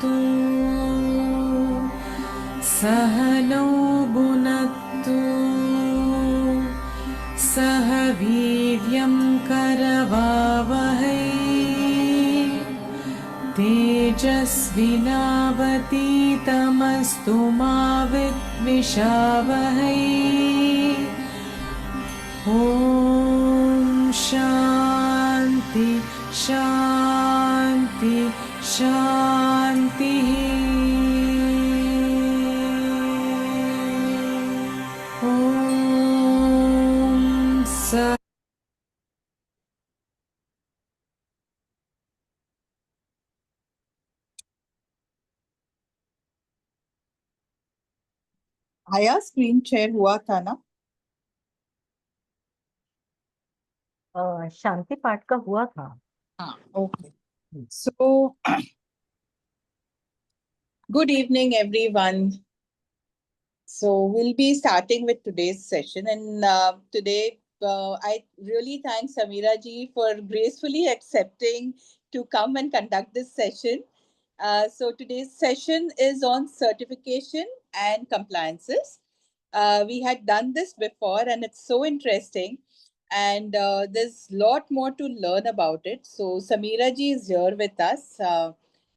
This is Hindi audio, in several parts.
भुनक्तु सह नौ भुनक्तु सह वीर्यं करवावहै तेजस्विनावतीतमस्तु मा विद्विषावहै ॐ शान्ति शान्ति शान्तिः ॐ स आया स्क्रीन शेयर हुआ था ना? शांति पाठ का हुआ था। हाँ, okay. So, good evening, everyone. So, we'll be starting with today's session, and today I really thank Samira ji for gracefully accepting to come and conduct this session. So, today's session is on certification and compliances. We had done this before, and it's so interesting. And there's a lot more to learn about it. So Samira ji is here with us.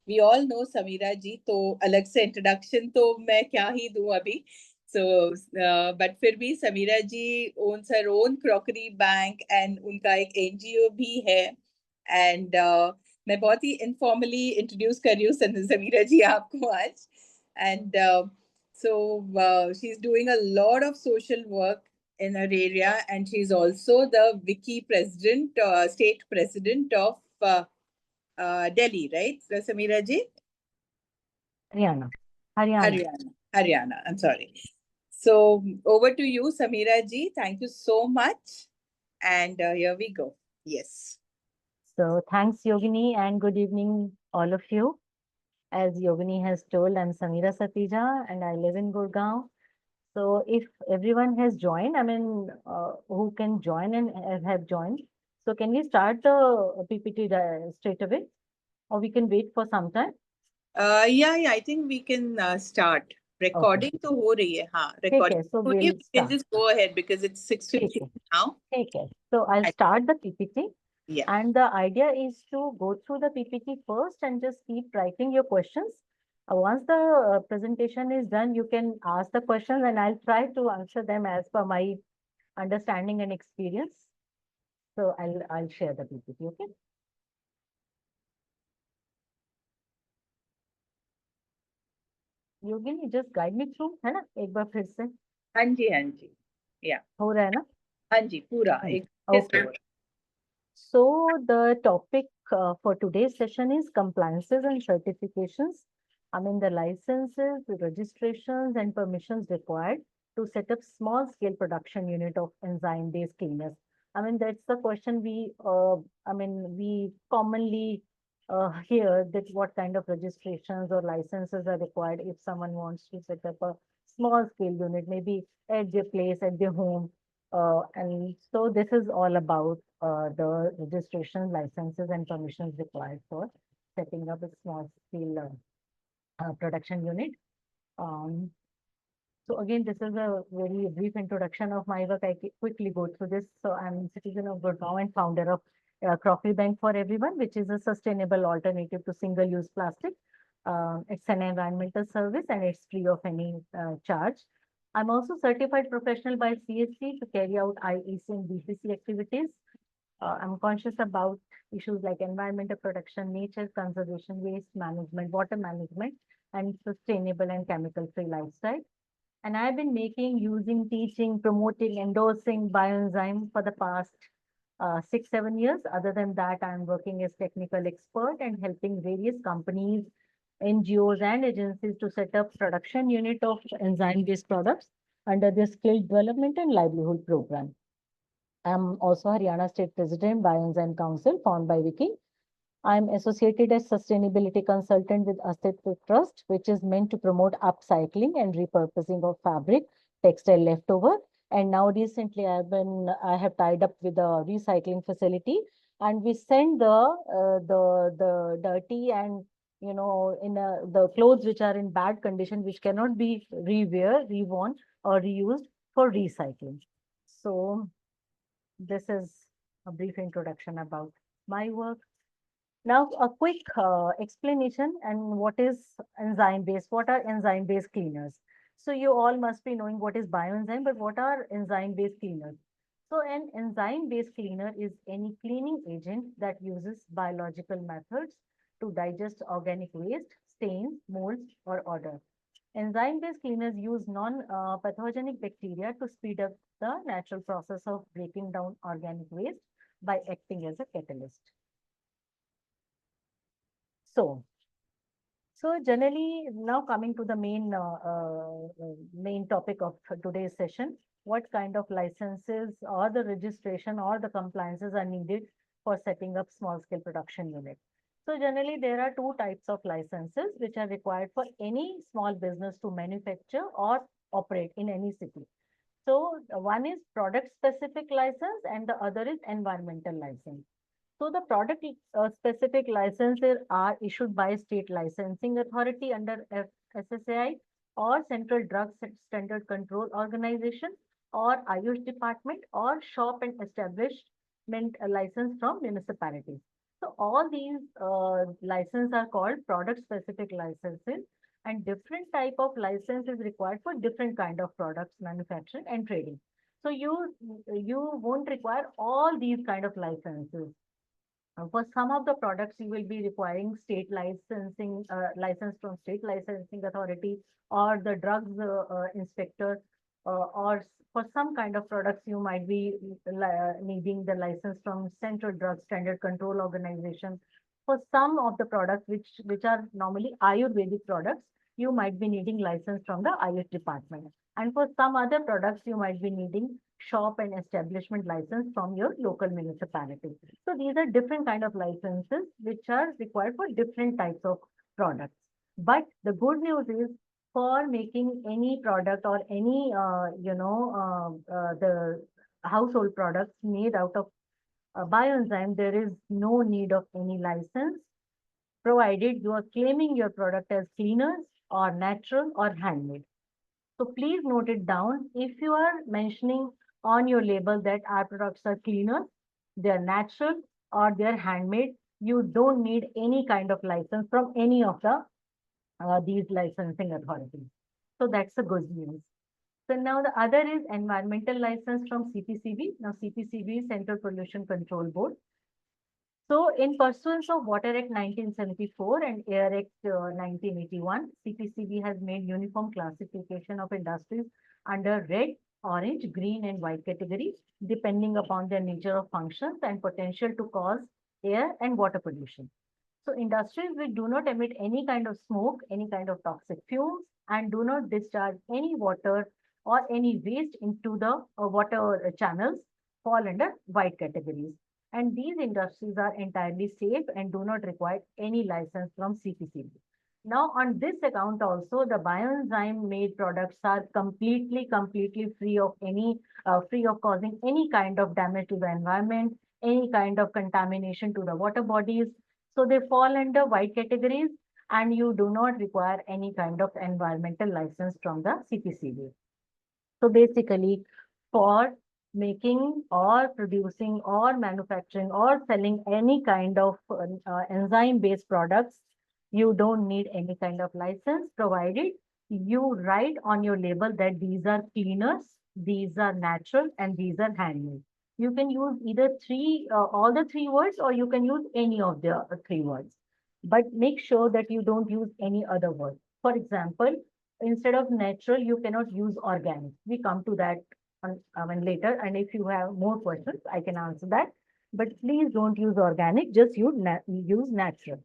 We all know Samira ji, तो अलग से introduction तो मैं क्या ही दूँ अभी. So, but फिर भी Samira ji owns her own crockery bank and उनका एक NGO भी है. And मैं बहुत ही informally introduce कर रही हूँ Samira ji आपको आज. And so she's doing a lot of social work in her area, and she's also the Wiki president, state president of Delhi, right, Samira ji? Haryana. I'm sorry. So over to you, Samira ji. Thank you so much. And here we go. Yes. So thanks, Yogini, and good evening, all of you. As Yogini has told, I'm Samira Satija, and I live in Gurgaon. So if everyone has joined, who can join and have joined. So can we start the PPT straight away, or we can wait for some time? Yeah, I think we can start. Recording तो हो रही है, हाँ. Recording. So we can just go ahead because it's 6:50 now. Okay. So I'll start the PPT. Yeah. And the idea is to go through the PPT first and just keep writing your questions. Once the presentation is done, you can ask the questions and I'll try to answer them as per my understanding and experience. So I'll share the PPT, okay? Yogini, just guide me through, है ना? एक बार फिर से. हाँ जी. Yeah. हो रहा है ना? हाँ जी, पूरा. Okay. So the topic for today's session is compliances and certifications. The licenses, the registrations and permissions required to set up small scale production unit of enzyme-based cleaners. That's the question we commonly hear, that what kind of registrations or licenses are required if someone wants to set up a small scale unit, maybe at their place, at their home. And so this is all about the registration, licenses and permissions required for setting up a small scale production unit. So again, this is a very brief introduction of my work. I quickly go through this. So I'm a citizen of Gurgaon and founder of Crockery Bank for Everyone, which is a sustainable alternative to single-use plastic. It's an environmental service and it's free of any charge. I'm also certified professional by CSC to carry out IEC and BCC activities. I'm conscious about issues like environmental protection, nature conservation, waste management, water management, and sustainable and chemical-free lifestyle. And I've been making, using, teaching, promoting, endorsing bioenzyme for the past 6-7 years. Other than that, I'm working as technical expert and helping various companies, NGOs and agencies to set up production unit of enzyme-based products under the Skill Development and Livelihood Program. I'm also Haryana State President, Bioenzyme Council, formed by Wiki. I'm associated as Sustainability Consultant with Astitva Trust, which is meant to promote upcycling and repurposing of fabric, textile leftover. And now recently I have tied up with a recycling facility, and we send the dirty and in the clothes which are in bad condition, which cannot be reworn or reused for recycling. So this is a brief introduction about my work. Now, a quick explanation and what is enzyme-based, what are enzyme-based cleaners? So you all must be knowing what is bioenzyme, but what are enzyme-based cleaners? So an enzyme-based cleaner is any cleaning agent that uses biological methods to digest organic waste, stains, molds, or odor. Enzyme-based cleaners use non-pathogenic bacteria to speed up the natural process of breaking down organic waste by acting as a catalyst. So generally, now coming to the main topic of today's session, what kind of licenses or the registration or the compliances are needed for setting up small scale production unit. So generally, there are two types of licenses which are required for any small business to manufacture or operate in any city. So one is product specific license and the other is environmental license. So the product specific licenses are issued by state licensing authority under FSSAI or Central Drug Standard Control Organization or Ayush Department or shop and establishment license from municipalities. So all these licenses are called product specific licenses, and different type of license is required for different kind of products manufacturing and trading. So you won't require all these kind of licenses. For some of the products, you will be requiring state licensing, license from state licensing authority or the drugs inspector, or for some kind of products, you might be needing the license from Central Drug Standard Control Organization. For some of the products which are normally Ayurvedic products, you might be needing license from the Ayush department. And for some other products, you might be needing shop and establishment license from your local municipality. So these are different kind of licenses which are required for different types of products. But the good news is for making any product or any, the household products made out of bioenzyme, there is no need of any license, provided you are claiming your product as cleaners or natural or handmade. So please note it down. If you are mentioning on your label that our products are cleaner, they're natural or they're handmade, you don't need any kind of license from any of these licensing authorities. So that's the good news. So now the other is environmental license from CPCB. Now CPCB is Central Pollution Control Board. So in pursuance of Water Act 1974 and Air Act 1981, CPCB has made uniform classification of industries under red, orange, green, and white categories, depending upon their nature of functions and potential to cause air and water pollution. So industries which do not emit any kind of smoke, any kind of toxic fumes, and do not discharge any water or any waste into the water channels fall under white categories. And these industries are entirely safe and do not require any license from CPCB. Now, on this account also, the bioenzyme made products are completely free of any, free of causing any kind of damage to the environment, any kind of contamination to the water bodies. So they fall under white categories and you do not require any kind of environmental license from the CPCB. So basically, for making or producing or manufacturing or selling any kind of enzyme-based products, you don't need any kind of license, provided you write on your label that these are cleaners, these are natural, and these are handmade. You can use either all the three words, or you can use any of the three words. But make sure that you don't use any other word. For example, instead of natural, you cannot use organic. We come to that later. And if you have more questions, I can answer that. But please don't use organic, just use natural.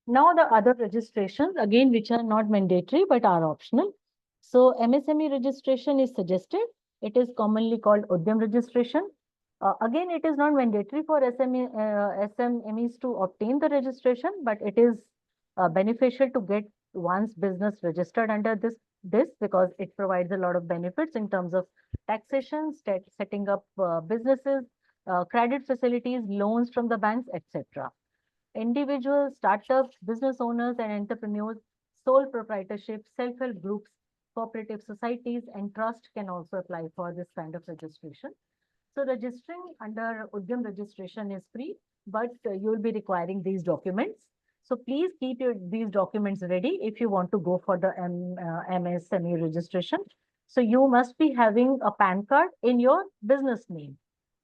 Now the other registrations, again, which are not mandatory but are optional. So MSME registration is suggested. It is commonly called Udyam registration. Again, it is not mandatory for SMEs to obtain the registration, but it is beneficial to get one's business registered under this because it provides a lot of benefits in terms of taxation, setting up businesses, credit facilities, loans from the banks, etc. Individuals, startups, business owners and entrepreneurs, sole proprietorship, self-help groups, cooperative societies and trust can also apply for this kind of registration. So registering under Udyam registration is free, but you will be requiring these documents. So please keep these documents ready if you want to go for the MSME registration. So you must be having a PAN card in your business name,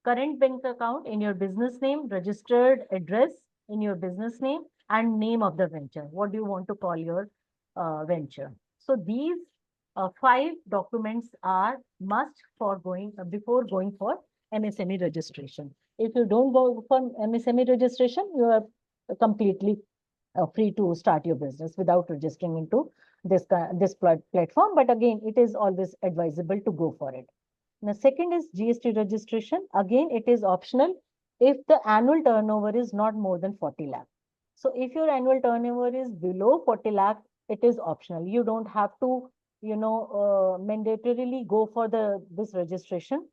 current bank account in your business name, registered address in your business name, and name of the venture. What do you want to call your venture? So these 5 documents are must for going before going for MSME registration. If you don't go for MSME registration, you are completely free to start your business without registering into this platform. But again, it is always advisable to go for it. The second is GST registration. Again, it is optional if the annual turnover is not more than 40 lakh. So if your annual turnover is below 40 lakh, it is optional. You don't have to, mandatorily go for this registration.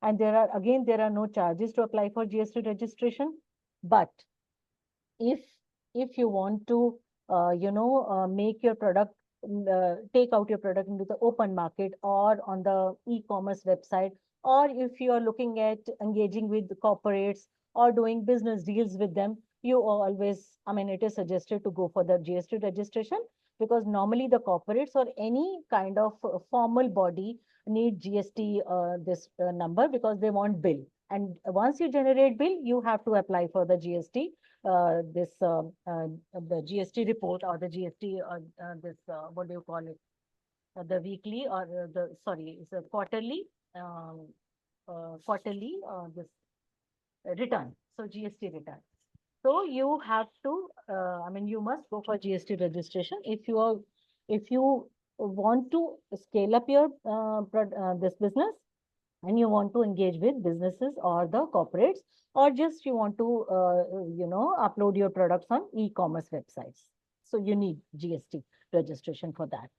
And there are no charges to apply for GST registration. But if you want to make your product take out your product into the open market or on the e-commerce website, or if you are looking at engaging with the corporates or doing business deals with them, you always, I mean, it is suggested to go for the GST registration, because normally the corporates or any kind of formal body need GST this number, because they want bill. And once you generate bill, you have to apply for the GST the GST report or the GST what do you call it? The weekly or it's a quarterly um, this return. So GST return. So you have to, you must go for GST registration if you want to scale up your this business, and you want to engage with businesses or the corporates, or just you want to upload your products on e-commerce websites. So you need GST registration for that.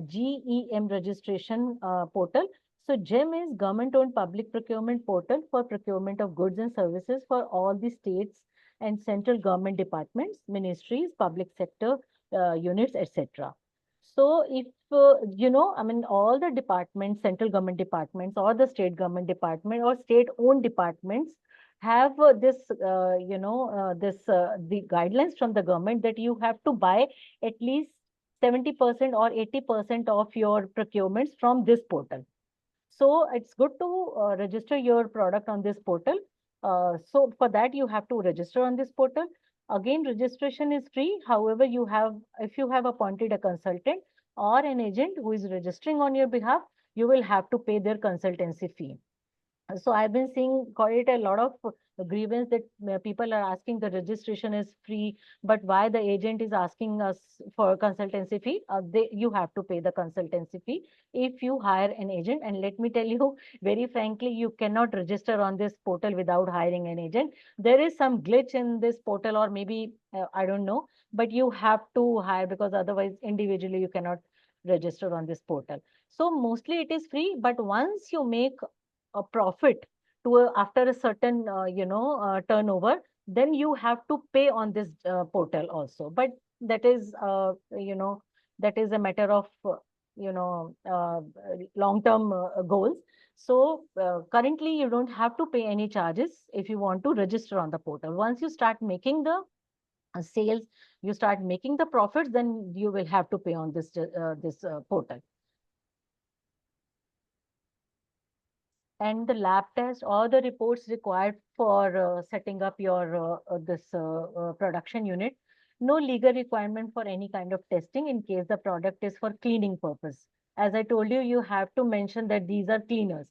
GEM registration portal. So GEM is government owned public procurement portal for procurement of goods and services for all the states and central government departments, ministries, public sector units, etc. So if all the departments, central government departments or the state government department or state owned departments have the guidelines from the government that you have to buy at least 70% or 80% of your procurements from this portal. So it's good to register your product on this portal. So for that, you have to register on this portal. Again, registration is free. However, if you have appointed a consultant or an agent who is registering on your behalf, you will have to pay their consultancy fee. So I've been seeing quite a lot of grievance that people are asking the registration is free, but why the agent is asking us for consultancy fee? You have to pay the consultancy fee if you hire an agent. And let me tell you very frankly, you cannot register on this portal without hiring an agent. There is some glitch in this portal, or maybe I don't know, but you have to hire, because otherwise individually you cannot register on this portal. So mostly it is free, but once you make a profit after a certain turnover, then you have to pay on this portal also. But that is that is a matter of long term goals. So currently you don't have to pay any charges if you want to register on the portal. Once you start making the sales, you start making the profits, then you will have to pay on this portal. And the lab test or the reports required for setting up your production unit. No legal requirement for any kind of testing in case the product is for cleaning purpose. As I told you, you have to mention that these are cleaners.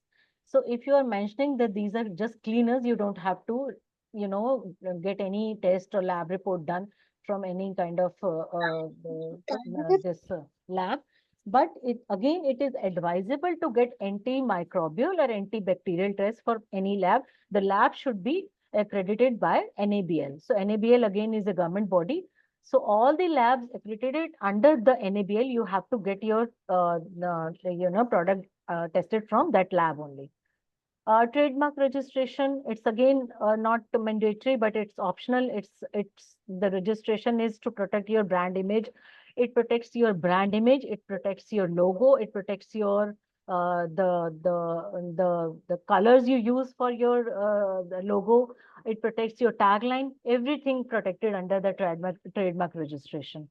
So if you are mentioning that these are just cleaners, you don't have to, get any test or lab report done from any kind of lab. But it is advisable to get antimicrobial or antibacterial test for any lab. The lab should be accredited by NABL. So NABL again is a government body. So all the labs accredited under the NABL, you have to get your product tested from that lab only. Trademark registration, it's again not mandatory, but it's optional. It's the registration is to protect your brand image. It protects your brand image. It protects your logo. It protects your the colors you use for your the logo. It protects your tagline. Everything protected under the trademark registration.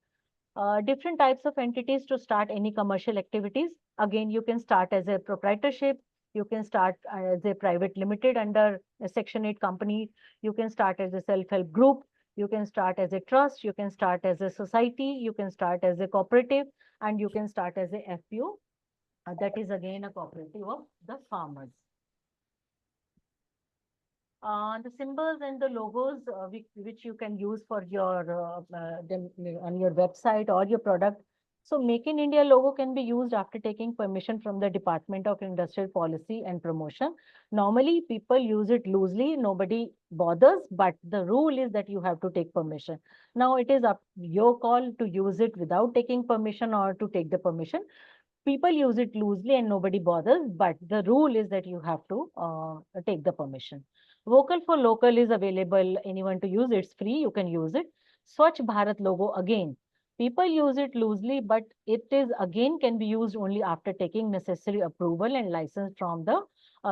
Different types of entities to start any commercial activities. Again, you can start as a proprietorship. You can start as a private limited under a Section 8 company. You can start as a self-help group. You can start as a trust. You can start as a society. You can start as a cooperative, and you can start as a FPO. That is again a cooperative of the farmers. The symbols and the logos which you can use for your on your website or your product. So Make in India logo can be used after taking permission from the Department of Industrial Policy and Promotion. Normally people use it loosely, nobody bothers, but the rule is that you have to take permission. Now it is up your call to use it without taking permission or to take the permission. People use it loosely and nobody bothers, but the rule is that you have to take the permission. Vocal for local is available, anyone to use, it's free, you can use it. Swachh Bharat logo, again, people use it loosely, but it is again can be used only after taking necessary approval and license from the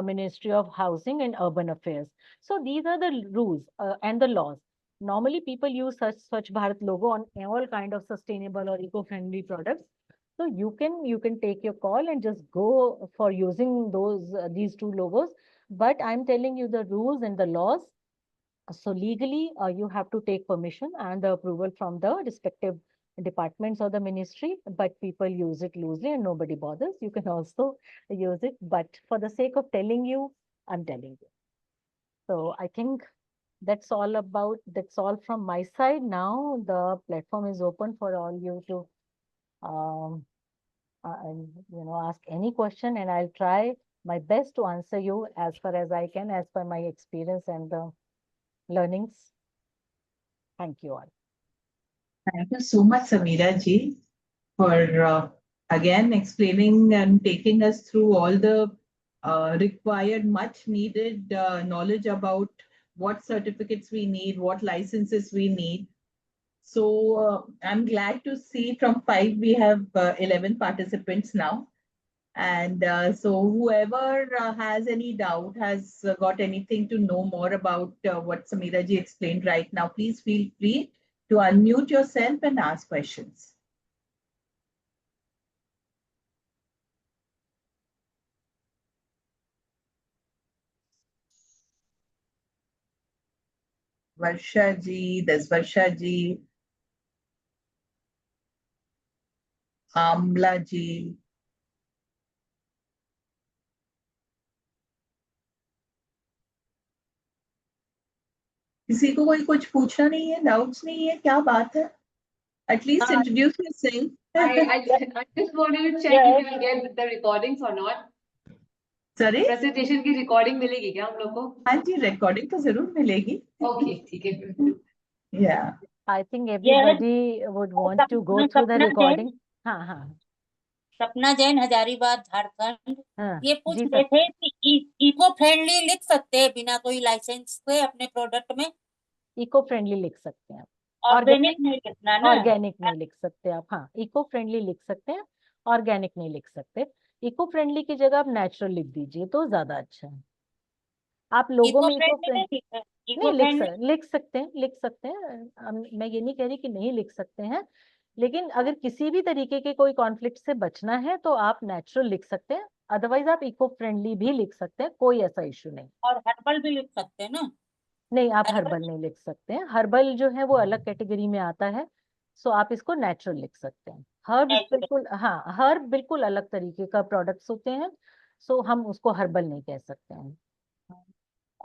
Ministry of Housing and Urban Affairs. So these are the rules and the laws. Normally people use such Swachh Bharat logo on all kind of sustainable or eco-friendly products. So you can take your call and just go for using these two logos. But I'm telling you the rules and the laws. So legally, you have to take permission and the approval from the respective departments or the ministry, but people use it loosely and nobody bothers. You can also use it, but for the sake of telling you, I'm telling you. So I think that's all from my side. Now the platform is open for all you to ask any question, and I'll try my best to answer you as far as I can, as per my experience and the learnings. Thank you all. Thank you so much, Sameera ji, for again explaining and taking us through all the required, much needed knowledge about what certificates we need, what licenses we need. So I'm glad to see from 5 we have 11 participants now. And so whoever has any doubt, has got anything to know more about what Sameera ji explained right now, please feel free to unmute yourself and ask questions. Varsha ji, Dasvarsha ji, Amla ji. किसी को कोई कुछ पूछना नहीं है, डाउट्स नहीं है, क्या बात है? At least introduce yourself. I just wanted to check if you will get the recordings or not. Sorry? Presentation की recording मिलेगी क्या हम लोग को? हाँ जी, recording तो जरूर मिलेगी. Okay, ठीक है. Yeah. I think everybody would want to go through the recording. हाँ. सपना जैन, हजारीबाग, झारखंड. हाँ, ये पूछ जी रहे थे कि इको फ्रेंडली लिख सकते हैं बिना कोई लाइसेंस के अपने प्रोडक्ट में? इको फ्रेंडली लिख सकते हैं, ऑर्गेनिक नहीं लिखना ना? ऑर्गेनिक नहीं लिख सकते आप. हाँ, इको फ्रेंडली लिख सकते हैं, ऑर्गेनिक नहीं लिख सकते. इको फ्रेंडली की जगह आप नेचुरल लिख दीजिए तो ज्यादा अच्छा है. आप लोगों में इको फ्रेंडली लिख सकते हैं. मैं ये नहीं कह रही कि नहीं लिख सकते हैं, लेकिन अगर किसी भी तरीके के कोई कॉन्फ्लिक्ट से बचना है तो आप नेचुरल लिख सकते हैं. अदरवाइज आप इको फ्रेंडली भी लिख सकते हैं, कोई ऐसा इशू नहीं. और हर्बल भी लिख सकते हैं ना? नहीं, आप हर्बल नहीं लिख सकते हैं. हर्बल जो है वो अलग कैटेगरी में आता है. सो आप इसको नेचुरल लिख सकते हैं. हर्ब बिल्कुल अलग तरीके का प्रोडक्ट्स होते हैं. सो हम उसको हर्बल नहीं कह सकते हैं.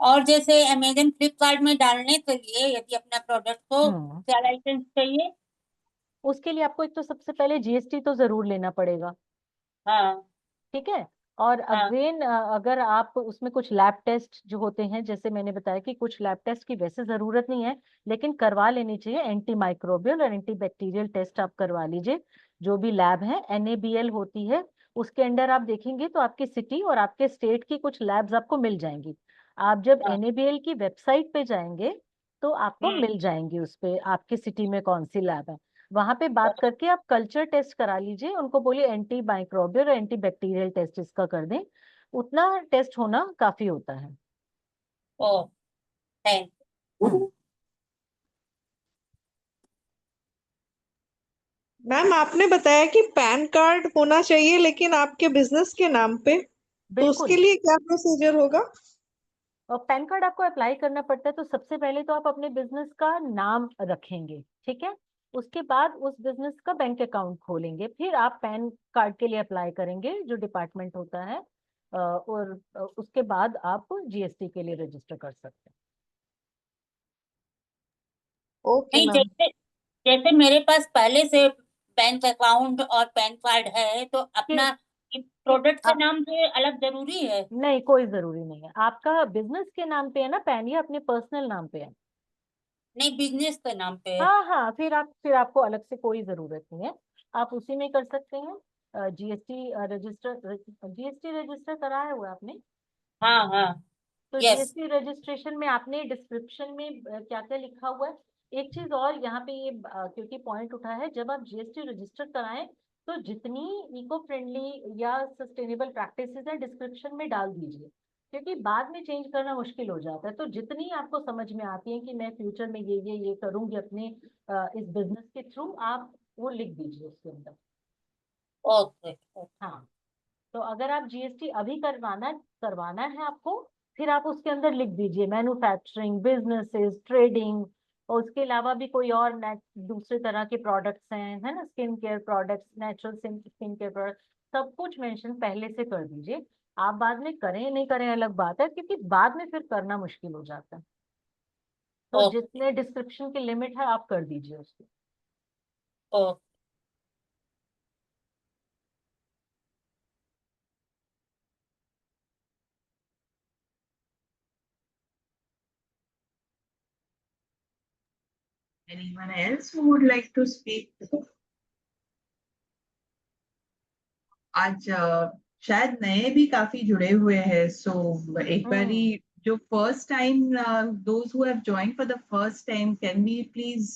और जैसे अमेजन, फ्लिपकार्ट में डालने के लिए यदि अपना प्रोडक्ट को क्या लाइसेंस चाहिए? उसके लिए आपको एक तो सबसे पहले जीएसटी तो जरूर लेना पड़ेगा. हाँ, ठीक है. और अगेन अगर आप उसमें कुछ लैब टेस्ट जो होते हैं, जैसे मैंने बताया कि कुछ लैब टेस्ट की वैसे जरूरत नहीं है, लेकिन करवा लेनी चाहिए. एंटी माइक्रोबियल और एंटी बैक्टीरियल टेस्ट आप करवा लीजिए. जो भी लैब है, NABL होती है, उसके अंडर आप देखेंगे तो आपकी सिटी और आपके स्टेट की कुछ लैब्स आपको मिल जाएंगी। आप जब हाँ। NABL की वेबसाइट पे जाएंगे तो आपको हम्म। मिल जाएंगी उस पे आपकी सिटी में कौन सी लैब है। वहां पे बात करके आप कल्चर टेस्ट करा लीजिए, उनको बोलिए एंटी माइक्रोबियल और एंटी बैक्टीरियल टेस्ट इसका कर दें, उतना टेस्ट होना काफी होता है। ओ थैंक मैम आपने बताया कि पैन कार्ड होना चाहिए लेकिन आपके बिजनेस के नाम पे, तो उसके बिल्कुल। लिए क्या प्रोसीजर होगा? और पैन कार्ड आपको अप्लाई करना पड़ता है तो सबसे पहले तो आप अपने बिजनेस का नाम रखेंगे, ठीक है। उसके बाद उस बिजनेस का बैंक अकाउंट खोलेंगे, फिर आप पैन कार्ड के लिए अप्लाई करेंगे जो डिपार्टमेंट होता है, और उसके बाद आप GST के लिए रजिस्टर कर सकते हैं। ओके नहीं, मैम। जैसे जैसे मेरे पास पहले से बैंक अकाउंट और पैन कार्ड है तो कि अपना प्रोडक्ट का आप, नाम जो है अलग जरूरी है? नहीं कोई जरूरी नहीं है, आपका बिजनेस के नाम पे है ना पैन, या अपने पर्सनल नाम पे है? नहीं, बिजनेस के नाम पे है। हाँ हाँ, फिर आपको अलग से कोई जरूरत नहीं है, आप उसी में कर सकते हैं। GST रजिस्टर कराया हुआ है आपने? हाँ हाँ। तो यस। GST रजिस्ट्रेशन में आपने डिस्क्रिप्शन में क्या क्या लिखा हुआ है? एक चीज और यहाँ पे ये क्योंकि पॉइंट उठा है, जब आप GST रजिस्टर कराएं तो जितनी इको फ्रेंडली या सस्टेनेबल प्रैक्टिसेस है डिस्क्रिप्शन में डाल दीजिए, क्योंकि बाद में चेंज करना मुश्किल हो जाता है। तो जितनी आपको समझ में आती है कि मैं फ्यूचर में ये करूंगी अपने इस बिजनेस के थ्रू, आप वो लिख दीजिए उसके अंदर। ओके। हाँ, तो अगर आप GST अभी करवाना है आपको, फिर आप उसके अंदर लिख दीजिए मैन्युफैक्चरिंग, बिजनेसेस, ट्रेडिंग, और उसके अलावा भी कोई और दूसरे तरह के प्रोडक्ट्स हैं, है ना, skin care products, natural skin care product, सब कुछ मेंशन पहले से कर दीजिए। आप बाद में करें नहीं करें अलग बात है, क्योंकि बाद में फिर करना मुश्किल हो जाता है। तो ओके। जितने डिस्क्रिप्शन की लिमिट है आप कर दीजिए उसको। Okay. Anyone else who would like to speak? आज शायद नए भी काफी जुड़े हुए हैं, सो एक बारी जो first time, those who have joined for the first time, can we please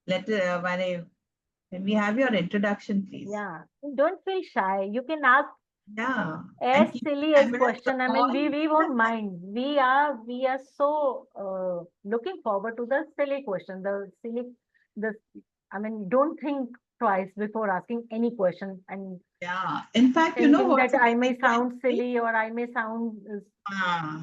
let can we have your introduction, please? Yeah, don't feel shy, you can ask Yeah, as and keep the silly as camera question. I mean, on. we won't mind. We are so looking forward to the silly question. The I mean, don't think twice before asking any question and Yeah, in fact, you know thinking what's that I may amazing, sound actually? silly or I may sound,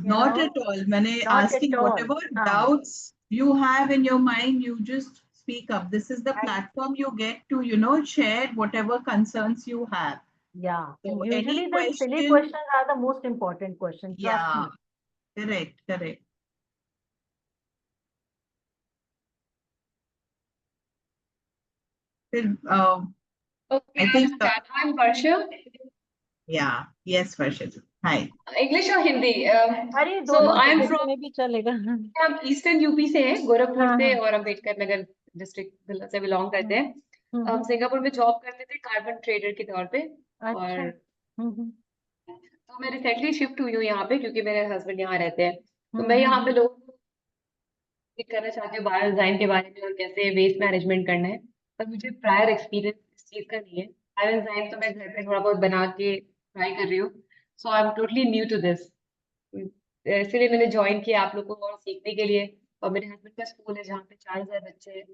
Not at all. मैंने not at asking all. whatever हाँ, doubts you have in your mind, you just speak up. This is the I- platform you get to, share whatever concerns you have. yeah. So And any usually the silly question, questions are the most important questions. Trust yeah, me. correct, correct. Then, Okay, I I'll think, start. I'm Varsha. yeah, yes, Varshit. Hi. English or Hindi? अरे So दोनों I'm जैसे from में भी चलेगा। हम ईस्टर्न यूपी से हैं, गोरखपुर हाँ से, हाँ। और अम्बेडकर नगर डिस्ट्रिक्ट से बिलोंग करते हैं। हम हम्म। सिंगापुर में जॉब करते थे कार्बन ट्रेडर के तौर पे। अच्छा। और तो मैं रिसेंटली शिफ्ट हुई हूँ यहाँ पे क्योंकि मेरे हस्बैंड यहाँ रहते हैं। तो मैं यहाँ पे लोगों को speak करना चाहती हूँ बायो डिजाइन के बारे में और कैसे वेस्ट मैनेजमेंट करना है, पर मुझे प्रायर एक्सपीरियंस इस चीज का नहीं है। बायो डिजाइन तो मैं घर पे थोड़ा बहुत बना के ट्राई कर रही हूँ, so I am totally new to this. इसलिए मैंने ज्वाइन किया आप लोगों को और सीखने के लिए। और मेरे हस्बैंड का स्कूल है जहाँ पे 4000 बच्चे हैं,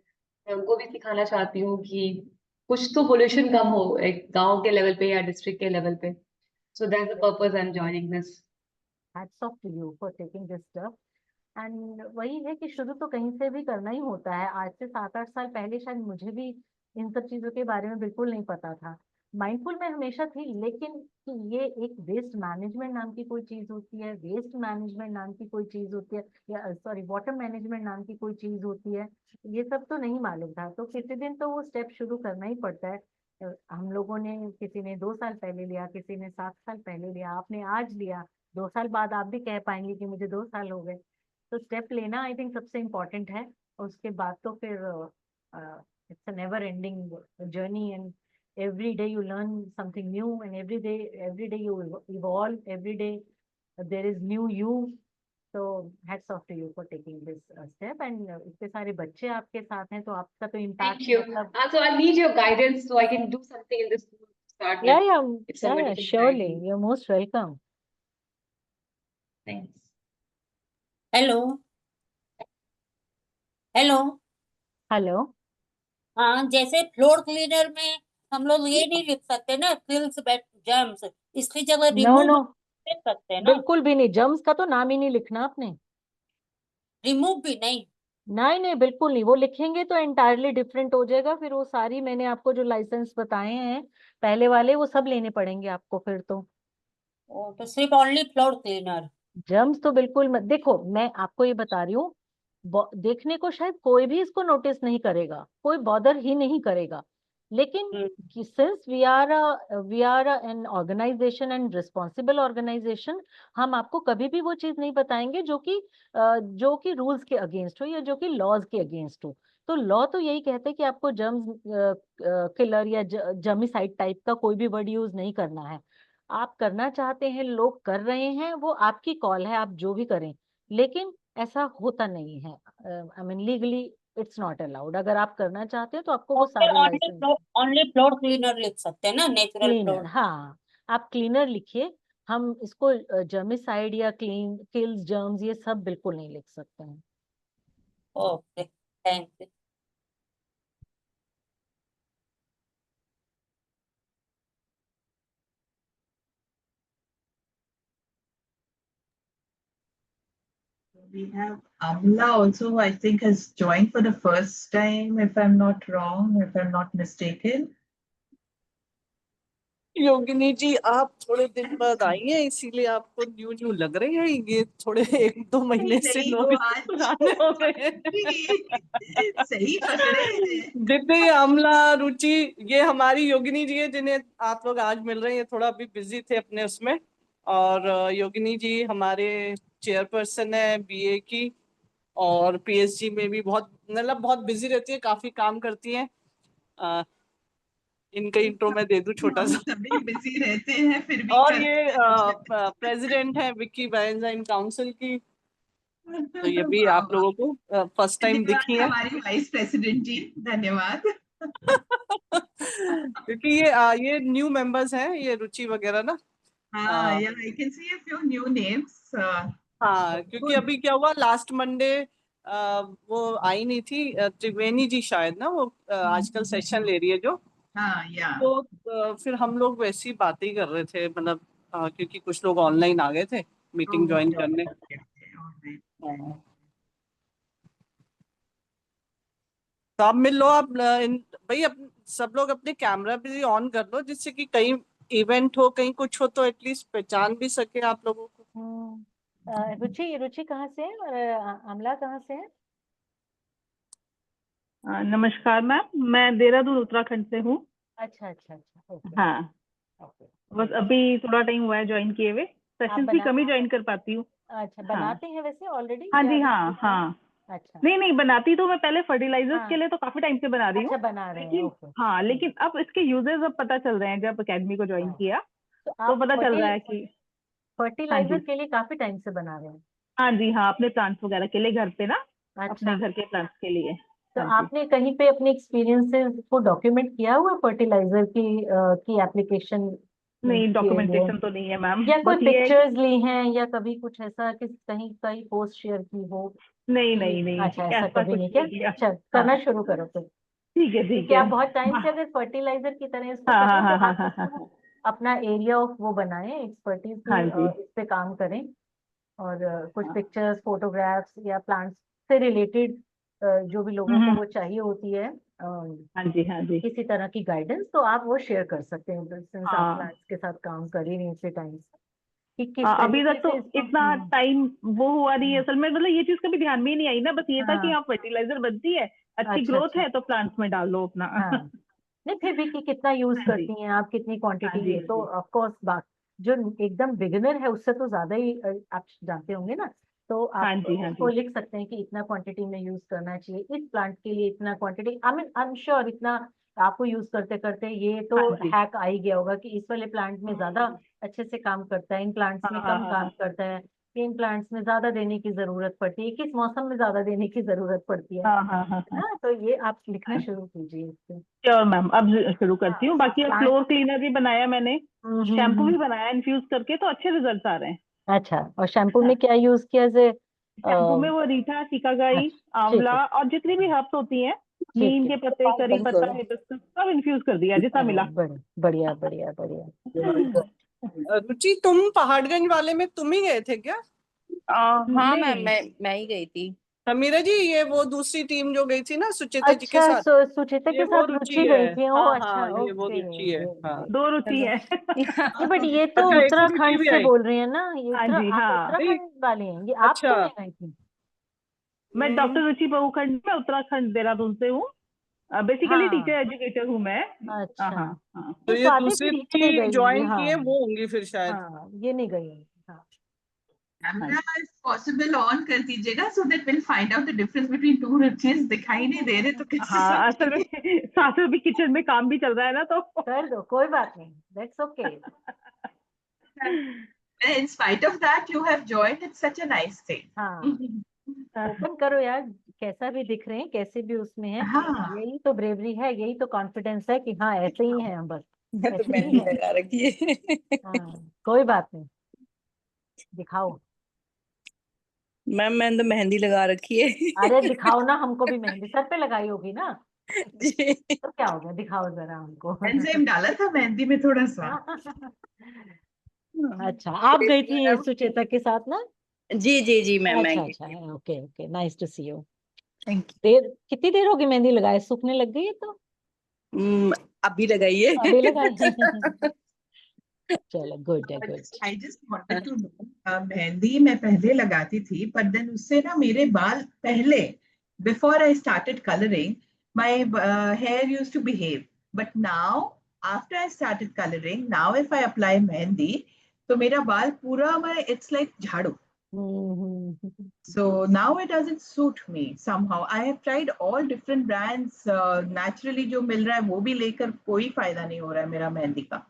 मैं उनको भी सिखाना चाहती हूँ कि कुछ तो पोल्यूशन कम हो एक गांव के लेवल पे या डिस्ट्रिक्ट के लेवल पे। So that's the purpose I am joining this. Hats off to you for taking this step. And वही है कि शुरू तो कहीं से भी करना ही होता है। आज से 7-8 साल पहले शायद मुझे भी इन सब चीजों के बारे में बिल्कुल नहीं पता था। माइंडफुल में हमेशा थी, लेकिन कि ये एक वेस्ट मैनेजमेंट नाम की कोई चीज होती है, वेस्ट मैनेजमेंट नाम की कोई चीज होती है, या सॉरी वाटर मैनेजमेंट नाम की कोई चीज होती है, ये सब तो नहीं मालूम था। तो किसी दिन तो वो स्टेप शुरू करना ही पड़ता है। हम लोगों ने, किसी ने 2 साल पहले लिया, किसी ने 7 साल पहले लिया, आपने आज लिया, 2 साल बाद आप भी कह पाएंगे कि मुझे 2 साल हो गए। तो स्टेप लेना आई थिंक सबसे इम्पोर्टेंट है, और उसके बाद तो फिर it's a never ending journey. And every day you learn something new, and every day you evolve, every day there is new you. So hats off to you for taking this step, and इतने सारे बच्चे आपके साथ हैं, तो आपका तो impact Thank you. मतलब So I need your guidance so I can do something in this school to start with. If somebody can guide surely, me. you're most welcome. Thanks. Hello hello. Hello. हाँ, जैसे फ्लोर क्लीनर में हम लोग ये नहीं लिख सकते ना, किल्स जर्म्स, इसकी जगह No, रिमूव no, लिख सकते हैं ना, बिल्कुल भी नहीं, जम्स का तो नाम ही नहीं लिखना आपने। रिमूव भी नहीं। नहीं, बिल्कुल नहीं, वो लिखेंगे तो एंटायरली डिफरेंट हो जाएगा, फिर वो सारी मैंने आपको जो लाइसेंस बताए हैं पहले वाले, वो सब लेने पड़ेंगे आपको फिर तो। तो सिर्फ ओनली फ्लोर क्लीनर। जर्म्स तो बिल्कुल मत देखो, मैं आपको ये बता रही हूँ, देखने को शायद कोई भी इसको नोटिस नहीं करेगा, कोई बॉदर ही नहीं करेगा, लेकिन since we are an organisation and responsible organisation, हम आपको कभी भी वो चीज नहीं बताएंगे जो कि रूल्स के अगेंस्ट हो या जो कि लॉज के अगेंस्ट हो। तो लॉ तो यही कहते हैं कि आपको जर्म्स किलर या जर्मिसाइड टाइप का कोई भी वर्ड यूज नहीं करना है। आप करना चाहते हैं, लोग कर रहे हैं, वो आपकी कॉल है, आप जो भी करें, लेकिन ऐसा होता नहीं है। I mean legally it's not allowed. अगर आप करना चाहते हैं तो आपको वो सारे लाइसेंस। ओनली फ्लोर क्लीनर लिख सकते हैं ना, नेचुरल क्लीनर, फ्लोर। हाँ, आप क्लीनर लिखिए, हम इसको जर्मिसाइड या किल्स जर्म्स ये सब बिल्कुल नहीं लिख सकते हैं। Okay, thank you. We have Amla also, I think, has joined for the first time, if I'm not wrong, if I'm not mistaken. योगिनी जी, आप थोड़े दिन बाद आई हैं, इसीलिए आपको न्यू न्यू लग रहे हैं। ये थोड़े 1-2 महीने से नहीं, लोग वो आज पुराने हो गए हैं। सही पकड़े हैं। दीदी, अमला, रुचि, ये हमारी योगिनी जी है जिन्हें आप लोग आज मिल रहे हैं। ये थोड़ा अभी बिजी थे अपने उसमें। और योगिनी जी हमारे चेयरपर्सन है बीए की, और पीएचडी में भी बहुत बिजी रहती है, काफी काम करती हैं। इनका इंट्रो मैं दे दूं छोटा हम सा। सभी बिजी रहते हैं, फिर भी और करते ये हैं। प्रेसिडेंट है विक्की वैलेंटाइन काउंसिल की, तो ये भी वाह, आप लोगों को फर्स्ट टाइम दिखी धन्यवाद है। हमारी वाइस प्रेसिडेंट जी, धन्यवाद। क्योंकि ये न्यू मेंबर्स हैं, ये रुचि वगैरह ना। हाँ, yeah, I can see a few new names. हाँ, क्योंकि Good. अभी क्या हुआ, लास्ट मंडे वो आई नहीं थी, त्रिवेणी जी शायद ना, वो आजकल सेशन ले रही है जो। हाँ, yeah. तो फिर हम लोग वैसी ही बातें ही कर रहे थे, मतलब क्योंकि कुछ लोग ऑनलाइन आ गए थे मीटिंग ज्वाइन करने। Okay, all right. हाँ। तो आप मिल लो, आप भाई सब लोग अपने कैमरा भी ऑन कर लो, जिससे कि कहीं इवेंट हो, कहीं कुछ हो, तो एटलीस्ट पहचान भी सके आप लोगों को। रुचि कहाँ से है और अमला कहाँ से है? नमस्कार मैम, मैं देहरादून उत्तराखंड से हूँ। अच्छा, ओके। हाँ, ओके, बस अभी थोड़ा टाइम हुआ है ज्वाइन किए हुए, सेशन भी कम ही ज्वाइन कर पाती हूँ। अच्छा, बनाते हैं वैसे ऑलरेडी? हाँ जी, हाँ। अच्छा, नहीं, बनाती तो मैं पहले फर्टिलाइजर्स के लिए तो काफी टाइम से बना रही हूँ। अच्छा, बना रहे हैं, लेकिन ओके। हाँ, लेकिन अब इसके यूजेस अब पता चल रहे हैं, जब अकेडमी को ज्वाइन किया तो तो आप पता चल रहा है कि फर्टिलाइजर के लिए काफी टाइम से बना रहे हैं? हाँ जी, हाँ, अपने प्लांट्स वगैरह के लिए घर पे ना, अच्छा, अपने घर के प्लांट्स के लिए। तो हाँ जी। आपने कहीं पे अपने एक्सपीरियंसेस को डॉक्यूमेंट किया हुआ फर्टिलाइजर की एप्लीकेशन नहीं, के लिए, डॉक्यूमेंटेशन तो नहीं है मैम, या कोई बस ये है कि पिक्चर्स ली हैं, या कभी कुछ ऐसा कि कहीं कहीं पोस्ट शेयर की हो? नहीं, अच्छा, ऐसा ऐसा कभी कुछ नहीं क्या? नहीं किया। अच्छा, हाँ, करना शुरू करो फिर, ठीक क्योंकि है। आप बहुत टाइम से हाँ, अगर फर्टिलाइजर की तरह इसको हाँ, कर रहे हाँ, हो, तो हाँ, आप हाँ, हाँ, इसको अपना एरिया ऑफ वो बनाएं, एक्सपर्टीज हाँ जी, इस पे काम करें, और कुछ पिक्चर्स, फोटोग्राफ्स या प्लांट्स से रिलेटेड जो भी लोगों को वो चाहिए होती है, हाँ जी, हाँ जी, किसी तरह की गाइडेंस, तो आप वो शेयर कर सकते हैं, सिंस आप हाँ। प्लांट्स के साथ काम कर ही नहीं इतने टाइम से, कि किस अभी तरीके तक तो से इसको। इतना टाइम वो हुआ नहीं है असल में, मतलब ये चीज कभी ध्यान में ही नहीं आई ना, बस ये था कि हाँ, हाँ, फर्टिलाइजर बनती है, अच्छी अच्छा, ग्रोथ है तो प्लांट्स में डाल लो अपना। हाँ, नहीं फिर भी कि कितना यूज हाँ जी, करती हैं आप, कितनी हाँ क्वांटिटी जी, है, तो ऑफ कोर्स बात जो एकदम बिगिनर है उससे तो ज्यादा ही आप जानते होंगे ना, तो हाँ आप जी, हाँ उसको जी, लिख सकते हैं कि इतना क्वांटिटी में यूज करना चाहिए, इस प्लांट के लिए इतना quantity, I mean I am sure इतना आपको यूज करते करते ये तो हाँ जी। हैक आ ही गया होगा कि इस वाले प्लांट में ज्यादा अच्छे से काम करता है, इन प्लांट्स में हाँ, कम हाँ, काम हाँ। करता है, इन प्लांट्स में ज्यादा देने की जरूरत पड़ती है, किस मौसम में ज्यादा देने की जरूरत पड़ती है हाँ, हाँ, हाँ, ना। तो ये आप लिखना शुरू कीजिए इससे। श्योर मैम, अब शुरू करती हूँ। बाकी अब plant- फ्लोर क्लीनर भी बनाया मैंने, शैम्पू हम्म। भी बनाया इन्फ्यूज करके, तो अच्छे रिजल्ट आ रहे हैं। अच्छा, और शैम्पू में क्या यूज किया जे? शैम्पू में वो रीठा, शिकाकाई, अच्छा, ठीक आंवला है, और जितनी भी हर्ब्स होती हैं, ठीक नीम है। के पत्ते, करी पत्ता, हिबिस्कस, सब इन्फ्यूज कर दिया जितना मिला। बढ़िया बढ़िया बढ़िया। रुचि, तुम पहाड़गंज वाले में तुम ही गए थे क्या? हाँ नहीं, मैम, नहीं। मैं ही गई थी। समीरा जी, ये वो दूसरी टीम जो गई थी ना सुचेता जी के अच्छा, साथ, सुचेता ये के वो साथ रुचि रुचि है। गई थी। ओ हाँ अच्छा, हाँ, ये वो ओके। रुचि है। हाँ, दो रुचि है। नहीं, बट ये तो अच्छा, एक रुचि उत्तराखंड भी से आई। बोल रही है ना, ये हाँ जी, आप हाँ। नहीं, उत्तराखंड वाले हैं, ये आप अच्छा। तो नहीं गई थी। मैं डॉक्टर रुचि बहुखंड में उत्तराखंड देहरादून से हूँ। बेसिकली हाँ, टीचर एजुकेटर हूँ मैं। हाँ, अच्छा, हाँ, हाँ। तो तो ये स्वाति दूसरी फिर ये नहीं रुचि गई होंगी। ज्वाइन किए हाँ वो होंगी फिर शायद। हाँ, ये नहीं गई होंगी। हाँ, कैमरा इफ पॉसिबल ऑन कर दीजिएगा so that will find out the difference between two रुचिज। दिखाई नहीं दे रहे तो कैसे हाँ, असल में साथ में भी किचन में काम भी चल रहा है ना, तो कर दो, कोई बात नहीं, that's okay. in spite of that you have joined, it's such a nice thing. हाँ, ओपन करो यार, कैसा भी दिख रहे हैं, कैसे भी उसमें है, हाँ, यही तो ब्रेवरी है, यही तो कॉन्फिडेंस है कि हाँ ऐसे ही है हम, बस मैं तो ऐसे ही मेहंदी है। लगा रखी है। हाँ, कोई बात नहीं, दिखाओ। मैम, मैंने तो मेहंदी लगा रखी है। अरे दिखाओ ना, हमको भी मेहंदी सर पे लगाई होगी ना, जी। तो क्या हो गया, दिखाओ जरा हमको। एंजाइम डाला था मेहंदी में थोड़ा सा। अच्छा, आप गई थी सुचेता के साथ ना? जी जी जी मैम, मैं अच्छा, okay okay, nice to see you. Thank कितनी देर होगी मेहंदी लगाए, सूखने लग गई है तो? यू। अभी लगाइए। अभी लगाई। चलो, गुड है, good. I just wanted to know, mehndi मैं पहले लगाती थी, पर देन उससे ना मेरे बाल पहले, before I started coloring, my hair used to behave. But now, after I started coloring, now if I apply mehndi, तो मेरा बाल पूरा it's like झाड़ू. So now it doesn't suit me somehow. I have tried all different brands. Naturally जो मिल रहा है वो भी लेकर कोई फायदा नहीं हो रहा है मेरा मेहंदी का.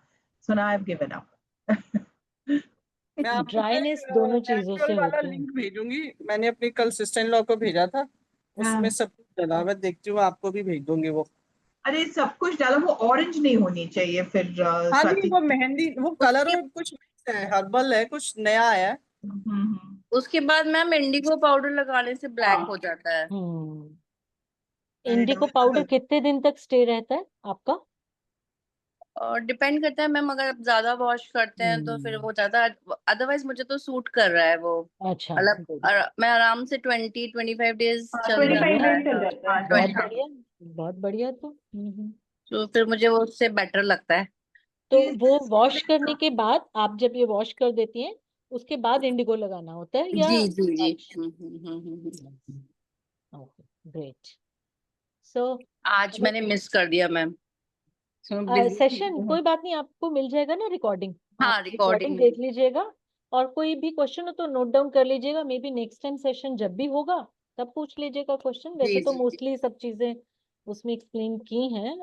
So now I've given up. मैं आपको ड्राइनेस दोनों चीजों से एक्चुअल वाला होती है। लिंक भेजूंगी। मैंने अपनी कल सिस्टर इन लॉ को भेजा था, उसमें हाँ, सब कुछ डला। मैं देखती हूँ, आपको भी भेज दूंगी वो। अरे सब कुछ डाला, वो ऑरेंज नहीं होनी चाहिए फिर हाँ जी, स्वाति। वो मेहंदी, वो कलर में कुछ mix है, हर्बल है, कुछ नया है। उसके बाद मैम इंडिगो पाउडर लगाने से ब्लैक हो जाता है। इंडिगो पाउडर कितने दिन तक स्टे रहता है आपका? और डिपेंड करता है मैम, अगर आप ज्यादा वॉश करते हैं तो फिर वो ज्यादा, अदरवाइज मुझे तो सूट कर रहा है वो। अच्छा, मतलब मैं आराम से 20-25 डेज चल 25 जाता डेज चल जाता है। बहुत 20। बढ़िया, बहुत बढ़िया। तो तो फिर मुझे वो उससे बेटर लगता है। तो वो वॉश करने के बाद, आप जब ये वॉश कर देती हैं उसके बाद इंडिगो लगाना होता है या? जी जी जी। Okay, great. सो आज मैंने मिस कर दिया मैम। सेशन कोई बात नहीं, आपको मिल जाएगा ना रिकॉर्डिंग, हाँ, आप रिकॉर्डिंग रिकॉर्डिंग। देख लीजिएगा, और कोई भी क्वेश्चन हो तो नोट डाउन कर लीजिएगा। May be next time session जब भी होगा तब पूछ लीजिएगा क्वेश्चन। वैसे तो मोस्टली सब चीजें उसमें एक्सप्लेन की हैं,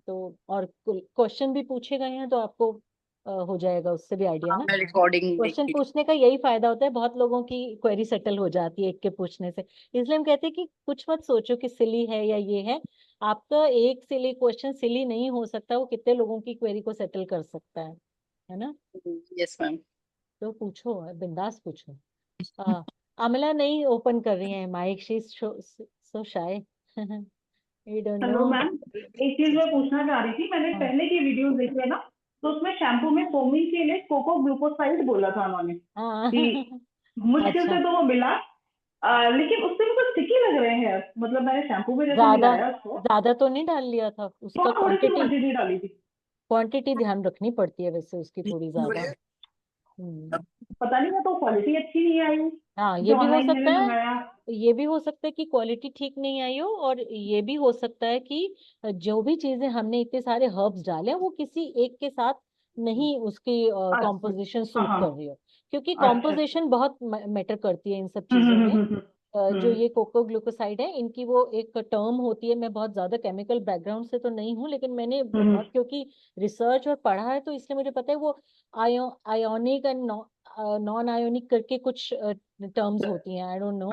तो और क्वेश्चन भी पूछे गए हैं तो आपको हो जाएगा उससे भी आइडिया ना। मैं रिकॉर्डिंग क्वेश्चन पूछने का यही फायदा होता है, बहुत लोगों की क्वेरी सेटल हो जाती है एक के पूछने से। इसलिए हम कहते हैं कि कुछ मत सोचो कि सिली है या ये है, आपका एक सिली क्वेश्चन सिली नहीं हो सकता, वो कितने लोगों की क्वेरी को सेटल कर सकता है ना। Yes ma'am. तो पूछो, बिंदास पूछो। अमला नहीं ओपन कर रही है mic, she is so shy. I don't hello no. Ma'am, एक चीज मैं पूछना चाह रही थी। मैंने पहले की वीडियोस देखे ना, तो उसमें शैम्पू में फोमिंग के लिए कोको ग्लूकोसाइड बोला था उन्होंने कि मुश्किल से तो वो मिला, लेकिन उससे भी कुछ स्टिकी लग रहे हैं। मतलब मैंने शैम्पू में जैसे मिलाया उसको, ज्यादा तो नहीं डाल लिया था उसका, थोड़ी सी क्वांटिटी डाली थी। क्वांटिटी ध्यान रखनी पड़ती है वैसे उसकी थोड़ी ज्यादा। पता नहीं, वो तो क्वालिटी अच्छी नहीं आई। हाँ, ये जो भी हो ऑनलाइन सकता मैंने है, मंगाया, ये भी हो सकता है कि क्वालिटी ठीक नहीं आई हो, और ये भी हो सकता है कि जो भी चीजें हमने इतने सारे हर्ब्स डाले हैं वो किसी एक के साथ नहीं उसकी कॉम्पोजिशन सूट हाँ, कर रही हो, क्योंकि अच्छा। कॉम्पोजिशन बहुत मैटर करती है इन सब चीजों में। जो ये कोको ग्लूकोसाइड है, इनकी वो एक टर्म होती है, मैं बहुत ज्यादा केमिकल बैकग्राउंड से तो नहीं हूँ, लेकिन मैंने बहुत क्योंकि रिसर्च और पढ़ा है, तो इसलिए मुझे पता है वो आयोनिक एंड नॉन आयोनिक करके कुछ टर्म्स होती हैं, आई डोंट नो।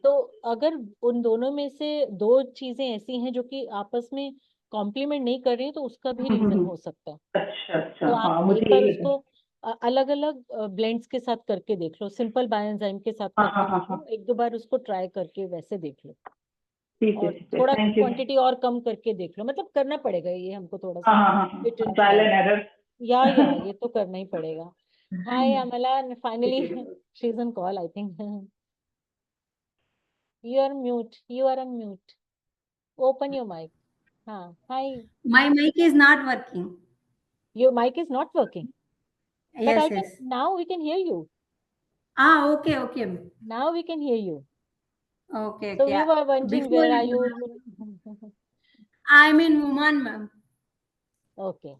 तो अगर उन दोनों में से दो चीजें ऐसी हैं जो कि आपस में कॉम्प्लीमेंट नहीं कर रही हैं, तो उसका भी रीजन हो सकता है। अच्छा अच्छा, तो हाँ आप मुझे एक बार यही लगा। उसको अलग अलग ब्लेंड्स के साथ करके देख लो, सिंपल बायोएंजाइम के साथ हाँ करके हाँ हाँ देख हाँ, लो, एक दो बार उसको ट्राई करके वैसे देख लो, ठीक और है, थोड़ा थैंक यू। क्वांटिटी और कम करके देख लो, मतलब करना पड़ेगा ये हमको थोड़ा हाँ सा हाँ हाँ फिट हाँ, and trial try. And error. या ये तो करना ही पड़ेगा। हाय अमला, फाइनली ठीक है। She is on call I think. You are mute, you are on mute, open your mic. हाँ, hi. My mic is not working. Your mic is not working, but Yes, I can, yes. Now we can hear you, Ah, okay, okay. Now we can hear you. Okay, So okay. we were wondering, Before, where are you? I'm in Oman, ma'am. Okay.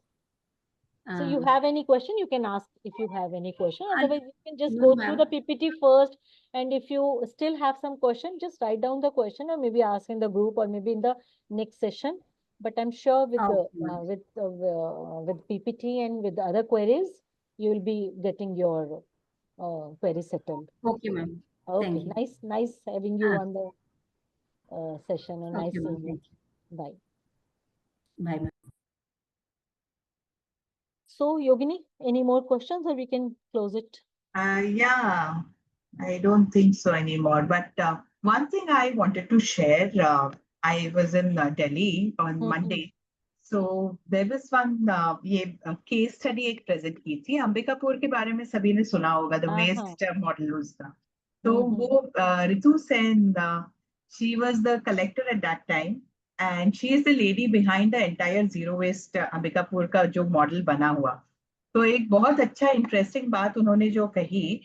So you Uh, have any question, you can ask if you have any question. Otherwise, you can just no, go through ma'am. the PPT first. And if you still have some question, just write down the question or maybe ask in the group or maybe in the next session. But I'm sure with the Okay, ma'am. with PPT and with the other queries, you will be getting your query settled. Okay, ma'am. Okay. Thank you. Nice having you Ah, on the session, and nice okay, ma'am. seeing you. Thank you. Bye. Bye, ma'am. So, Yogini, any more questions or we can close it? Yeah, I don't think so anymore. But one thing I wanted to share, I was in Delhi on Monday. So there was one ये case study एक present की थी अंबिकापुर के बारे में, सभी ने सुना होगा, the waste model उसका. तो वो Ritu Sen, she was the collector at that time, and she is the lady behind the entire zero waste Ambikapur का जो model बना हुआ. तो एक बहुत अच्छा इंटरेस्टिंग बात उन्होंने जो कही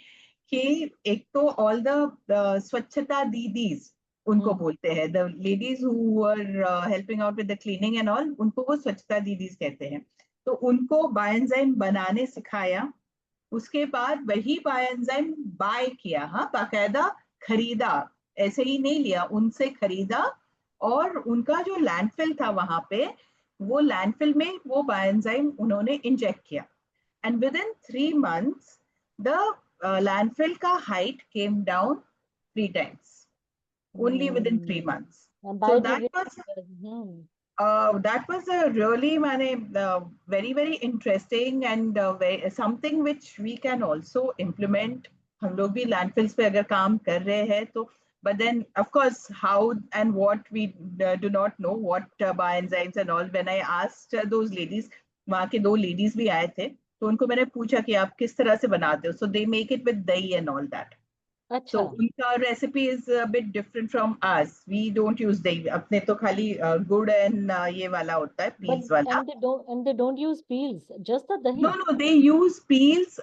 कि एक तो ऑल द स्वच्छता दीदीज उनको बोलते हैं, the ladies who are helping out with the cleaning and all, उनको वो स्वच्छता दीदीज कहते हैं. तो उनको बायोएंजाइम बनाने सिखाया, उसके बाद वही बायोएंजाइम बाय किया, हाँ बाकायदा खरीदा, ऐसे ही नहीं लिया, उनसे खरीदा, और उनका जो लैंडफिल था वहां पे, वो लैंडफिल में वो बायोएंजाइम उन्होंने इंजेक्ट किया. And within 3 months, the landfill ka height came down 3 times, only within 3 months. So that was a really very, very interesting and something which we can also implement. हम लोग भी landfills पे अगर काम कर रहे हैं तो, but then of course how and what we do not know, what bioenzymes and all. When I asked those ladies, वहाँ के 2 ladies भी आए थे, तो उनको मैंने पूछा कि आप किस तरह से बनाते हो. So they make it with dahi and all that. अच्छा. So उनका recipe is a bit different from us. We don't use dahi. अपने तो खाली गुड़ and ये वाला होता है, peels वाला. And they don't use peels, just the dahi. No, they use peels,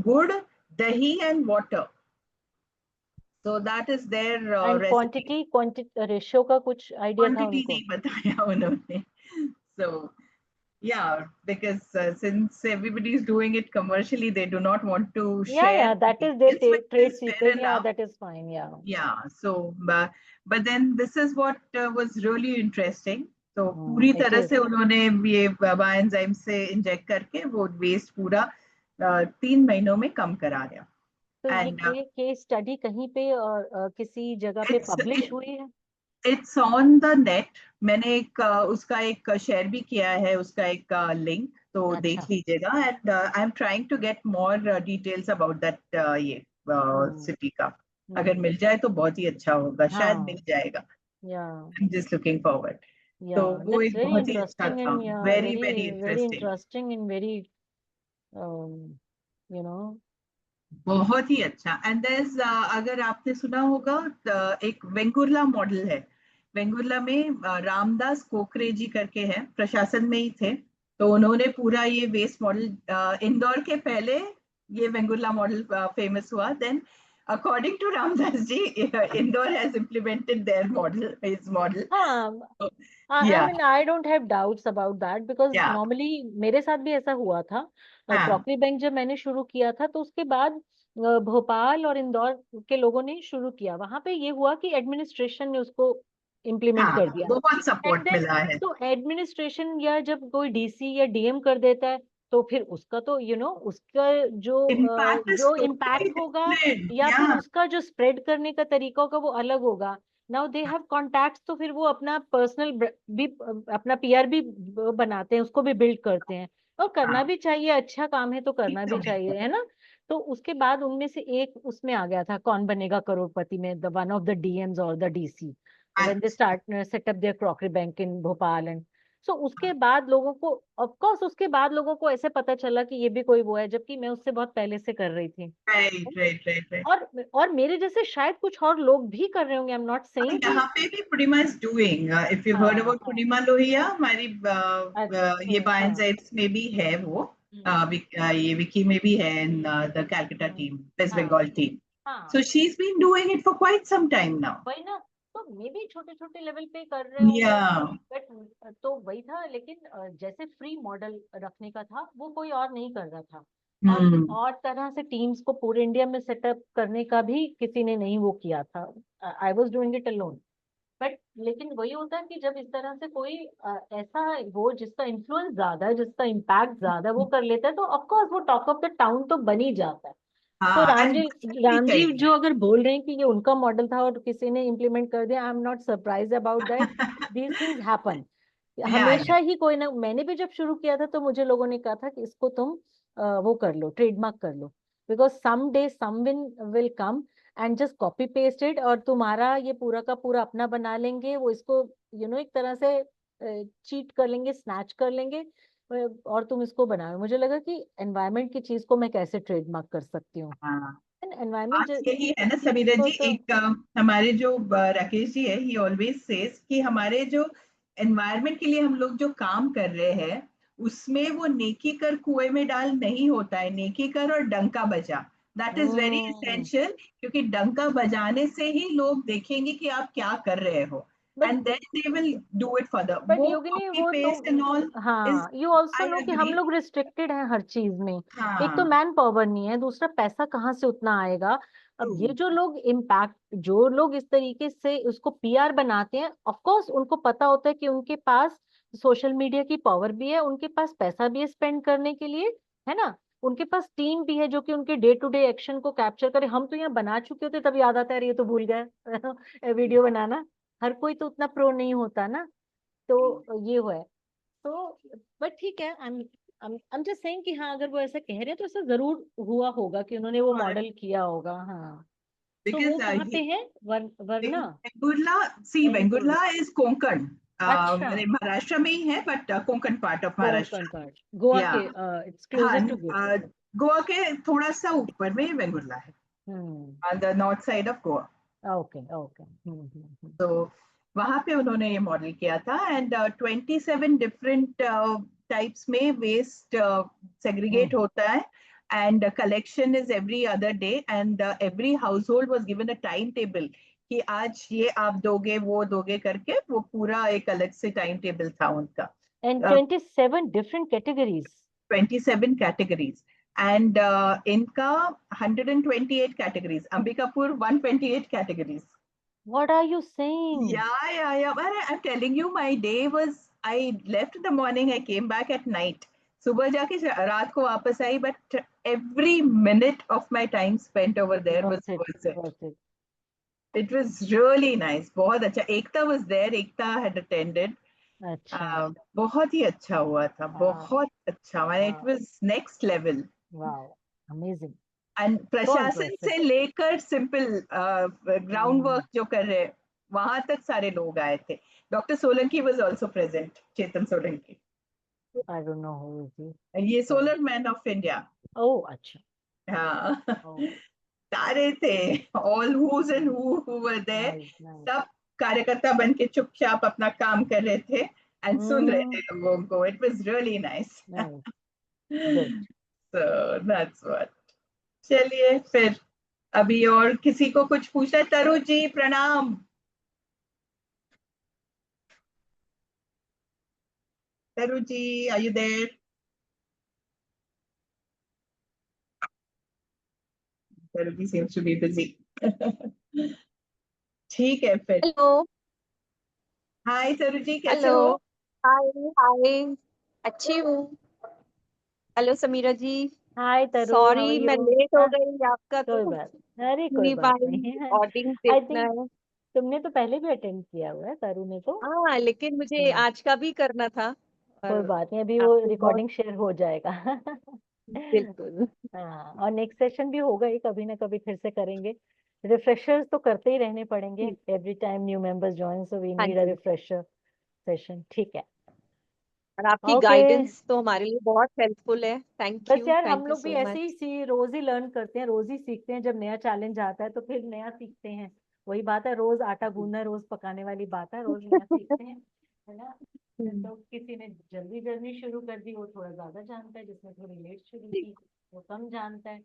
good, dahi and water. So that is their and recipe. quantity ratio का कुछ idea था Quantity उनको? नहीं बताया उन्होंने. So yeah, because since everybody is doing it commercially, they do not want to share. Yeah, that is their details, which trade is fair secret. Yeah, enough. that is fine. Yeah. Yeah. So, but then this is what was really interesting. तो पूरी it तरह is. से उन्होंने ये बायोएंजाइम से इंजेक्ट करके वो वेस्ट पूरा 3 महीनों में कम करा दिया. तो And ये केस स्टडी कहीं पे और किसी जगह पे पब्लिश हुई है? It's on the net. मैंने एक उसका एक शेयर भी किया है, उसका एक लिंक, तो देख लीजिएगा. And I'm trying to get more details about that ये सिटी का. अगर मिल जाए तो बहुत ही अच्छा होगा, शायद मिल जाएगा. I'm just looking forward. Yeah, तो वो that's एक very बहुत ही अच्छा interesting था, and yeah, very very interesting. interesting and very बहुत ही अच्छा. And there's अगर आपने सुना होगा, एक वेंगुर्ला मॉडल है. वेंगुर्ला में रामदास कोकरे जी करके है, प्रशासन में ही थे, तो उन्होंने पूरा ये वेस्ट मॉडल, इंदौर के पहले ये वेंगुर्ला मॉडल फेमस हुआ. Then according to Ramdas ji, Indore has implemented their model, his model. I mean, I don't have doubts about that because normally मेरे साथ भी ऐसा हुआ था. क्रॉकरी बैंक जब मैंने शुरू किया था तो उसके बाद भोपाल और इंदौर के लोगों ने शुरू किया। वहां पे ये हुआ कि एडमिनिस्ट्रेशन ने उसको इम्प्लीमेंट हाँ, कर दिया। बहुत एंड सपोर्ट देन मिला है। तो एडमिनिस्ट्रेशन या जब कोई डीसी या डीएम कर देता है तो फिर उसका तो उसका Impact is जो totally इम्पैक्ट होगा different. या फिर Yeah. उसका जो स्प्रेड करने का तरीका होगा वो अलग होगा। नाउ दे हैव कॉन्टैक्ट्स, तो फिर वो अपना पर्सनल भी, अपना पीआर भी बनाते हैं, उसको भी बिल्ड करते हैं। और करना हाँ, भी चाहिए, अच्छा काम है तो करना भी एकदम चाहिए, एकदम। है ना। तो उसके बाद उनमें से एक उसमें आ गया था, कौन बनेगा करोड़पति में, the one of the DMs और द डीसी, व्हेन दे अच्छा। Start set up there crockery bank in Bhopal. And so उसके बाद लोगों को, ऑफ कोर्स उसके बाद लोगों को ऐसे पता चला कि ये भी कोई वो है, जबकि मैं उससे बहुत पहले से कर रही थी। Right right right right. और मेरे जैसे शायद कुछ और लोग भी कर रहे होंगे, आई एम नॉट सेइंग कि यहाँ पे भी पूर्णिमा is doing. If you've heard हाँ about हाँ पूर्णिमा लोहिया, हमारी ये अच्छा हाँ बायनसाइड्स में भी है वो। ये विकी में भी है in the Calcutta team, West हाँ Bengal team. हाँ, So she's been doing it for quite some time now. वही ना। तो मे भी छोटे छोटे लेवल पे कर रहे होंगे, Yeah. बट तो वही था। लेकिन जैसे फ्री मॉडल रखने का था वो कोई और नहीं कर रहा था। और तरह से टीम्स को पूरे इंडिया में सेटअप करने का भी किसी ने नहीं वो किया था। I was doing it alone. But लेकिन वही होता है कि जब इस तरह से कोई ऐसा वो जिसका इन्फ्लुएंस ज्यादा है, जिसका इम्पैक्ट ज्यादा है, वो कर लेता है, तो ऑफ कोर्स वो टॉक ऑफ द टाउन तो बन ही जाता है। तो हाँ, and भी रामजी चाहिए। जो अगर बोल रहे हैं कि ये उनका मॉडल था और किसी ने इम्प्लीमेंट कर दिया, I am not surprise about that. These things happen. Yeah, हमेशा ही कोई ना, मैंने भी जब शुरू किया था तो मुझे लोगों ने कहा था कि इसको तुम वो कर लो, ट्रेडमार्क कर लो, because some day someone will come and just copy paste it, और तुम्हारा ये पूरा का पूरा अपना बना लेंगे। वो इसको एक तरह से चीट कर लेंगे, स्नैच कर लेंगे, और तुम इसको बनाओ। मुझे लगा कि एनवायरनमेंट की चीज को मैं कैसे ट्रेडमार्क कर सकती हूँ। हाँ। एनवायरनमेंट बात यही है ना चीज समीरा को जी, तो एक हमारे जो राकेश जी है, ही ऑलवेज सेज कि हमारे जो एनवायरनमेंट के लिए हम लोग जो काम कर रहे हैं उसमें वो नेकी कर कुएं में डाल नहीं होता है, नेकी कर और डंका बजा, दैट इज वेरी एसेंशियल। क्योंकि डंका बजाने से ही लोग देखेंगे कि आप क्या कर रहे हो, but and then they will do it for the but वो योगिनी कॉपी वो पेस्ट एंड ऑल तो इज। हाँ, यू ऑल्सो आई नो कि हम एग्री। लोग रिस्ट्रिक्टेड हैं हर चीज में। एक तो हाँ, मैन पावर नहीं है, दूसरा पैसा कहाँ से उतना आएगा। अब ट्रू। ये जो लोग इम्पैक्ट, जो लोग इस तरीके से उसको पीआर बनाते हैं, ऑफ कोर्स उनको पता होता है कि उनके पास सोशल मीडिया की पावर भी है, उनके पास पैसा भी है स्पेंड करने के लिए, है ना। उनके पास टीम भी है जो कि उनके डे टू डे एक्शन को कैप्चर करे। हम तो यहाँ बना चुके होते तब याद आता है, अरे ये तो भूल गए वीडियो बनाना। हर कोई तो उतना प्रो नहीं होता ना। तो ये हुआ है। तो बट ठीक है, आई एम जस्ट सेइंग कि हाँ, अगर वो ऐसा कह रहे हैं तो ऐसा जरूर हुआ होगा कि उन्होंने वो मॉडल किया होगा। हाँ, तो वो Because कहाँ पे है, वरना Vengurla, see, Vengurla. Vengurla is Konkan. अच्छा, महाराष्ट्र में ही है, but Konkan part of Maharashtra. Konkan part, Goa या के, इट्स हाँ, क्लोजर टू गोवा। गोवा के थोड़ा सा ऊपर में वेंगुर्ला है, on the north side of Goa. Okay okay. तो वहां पे उन्होंने ये मॉडल किया था, एंड 27 डिफरेंट टाइप्स में वेस्ट सेग्रीगेट होता है, and collection is every other day, and every house hold was given a time table कि आज ये आप दोगे वो दोगे करके, वो पूरा एक अलग से टाइम टेबल था उनका। And 27 different categories. 27 categories, and इनका 128 categories, Ambikapur 128 categories. What are you saying? Yeah. But I'm telling you, my day was, I left in the morning, I came back at night. सुबह जाके रात को वापस आई, but every minute of my time spent over there was worth it. Worth it. It was really nice. बहुत अच्छा। एकता was there. Ekta had attended. अच्छा, बहुत ही अच्छा हुआ था, बहुत अच्छा। मैंने it was next level. Wow, amazing, and so प्रशासन इम्प्रेसिव। से लेकर सिंपल ग्राउंड वर्क जो कर रहे हैं वहां तक सारे लोग आए थे। Doctor Solanki was also present, Chetan Solanki. I don't know who is ये ही। Solar man of India. Oh अच्छा। हाँ, ओह, सारे थे, all whose and who were there. Nice nice. सब कार्यकर्ता बन के चुपचाप अपना काम कर रहे थे एंड सुन रहे थे लोगों को। It was really nice. Nice, good. So that's what. चलिए फिर, अभी और किसी को कुछ पूछना है? तरु जी प्रणाम। Taru ji, are you there? Saruji seems to be busy. ठीक है फिर. हेलो हाय सरुजी, कैसे हेलो हो? हाय हाय अच्छी हूँ. हेलो समीरा जी. हाय तरु, हाउ आर सॉरी मैं यू? लेट हो हाँ, गई आपका कोई तो बात अरे कोई नहीं बात पाई. नहीं है. ऑडिंग आई देखना थिंक है. तुमने तो पहले भी अटेंड किया हुआ है तरु ने तो. हाँ लेकिन मुझे आज का भी करना था. कोई और बात नहीं, अभी वो आपने बहुत रिकॉर्डिंग शेयर हो जाएगा. बिल्कुल. हाँ, और नेक्स्ट सेशन भी होगा ही, कभी ना कभी फिर से करेंगे. रिफ्रेशर्स तो करते ही रहने पड़ेंगे every time new members join, so we हाँ नीड अ जी. Refresher session. ठीक है. और आपकी ओके. गाइडेंस तो हमारे लिए बहुत हेल्पफुल है. बस यार हम थैंक यू लोग भी सो ऐसे मच. ही रोज ही लर्न करते हैं, रोज ही सीखते हैं. जब नया चैलेंज आता है तो फिर नया सीखते हैं. वही बात है, रोज आटा गूंदना रोज पकाने वाली बात है, रोज नया सीखते हैं, है ना. तो किसी ने जल्दी जर्नी शुरू कर दी, वो थोड़ा ज्यादा जानता है. जिसने थोड़ी लेट शुरू की वो कम जानता है.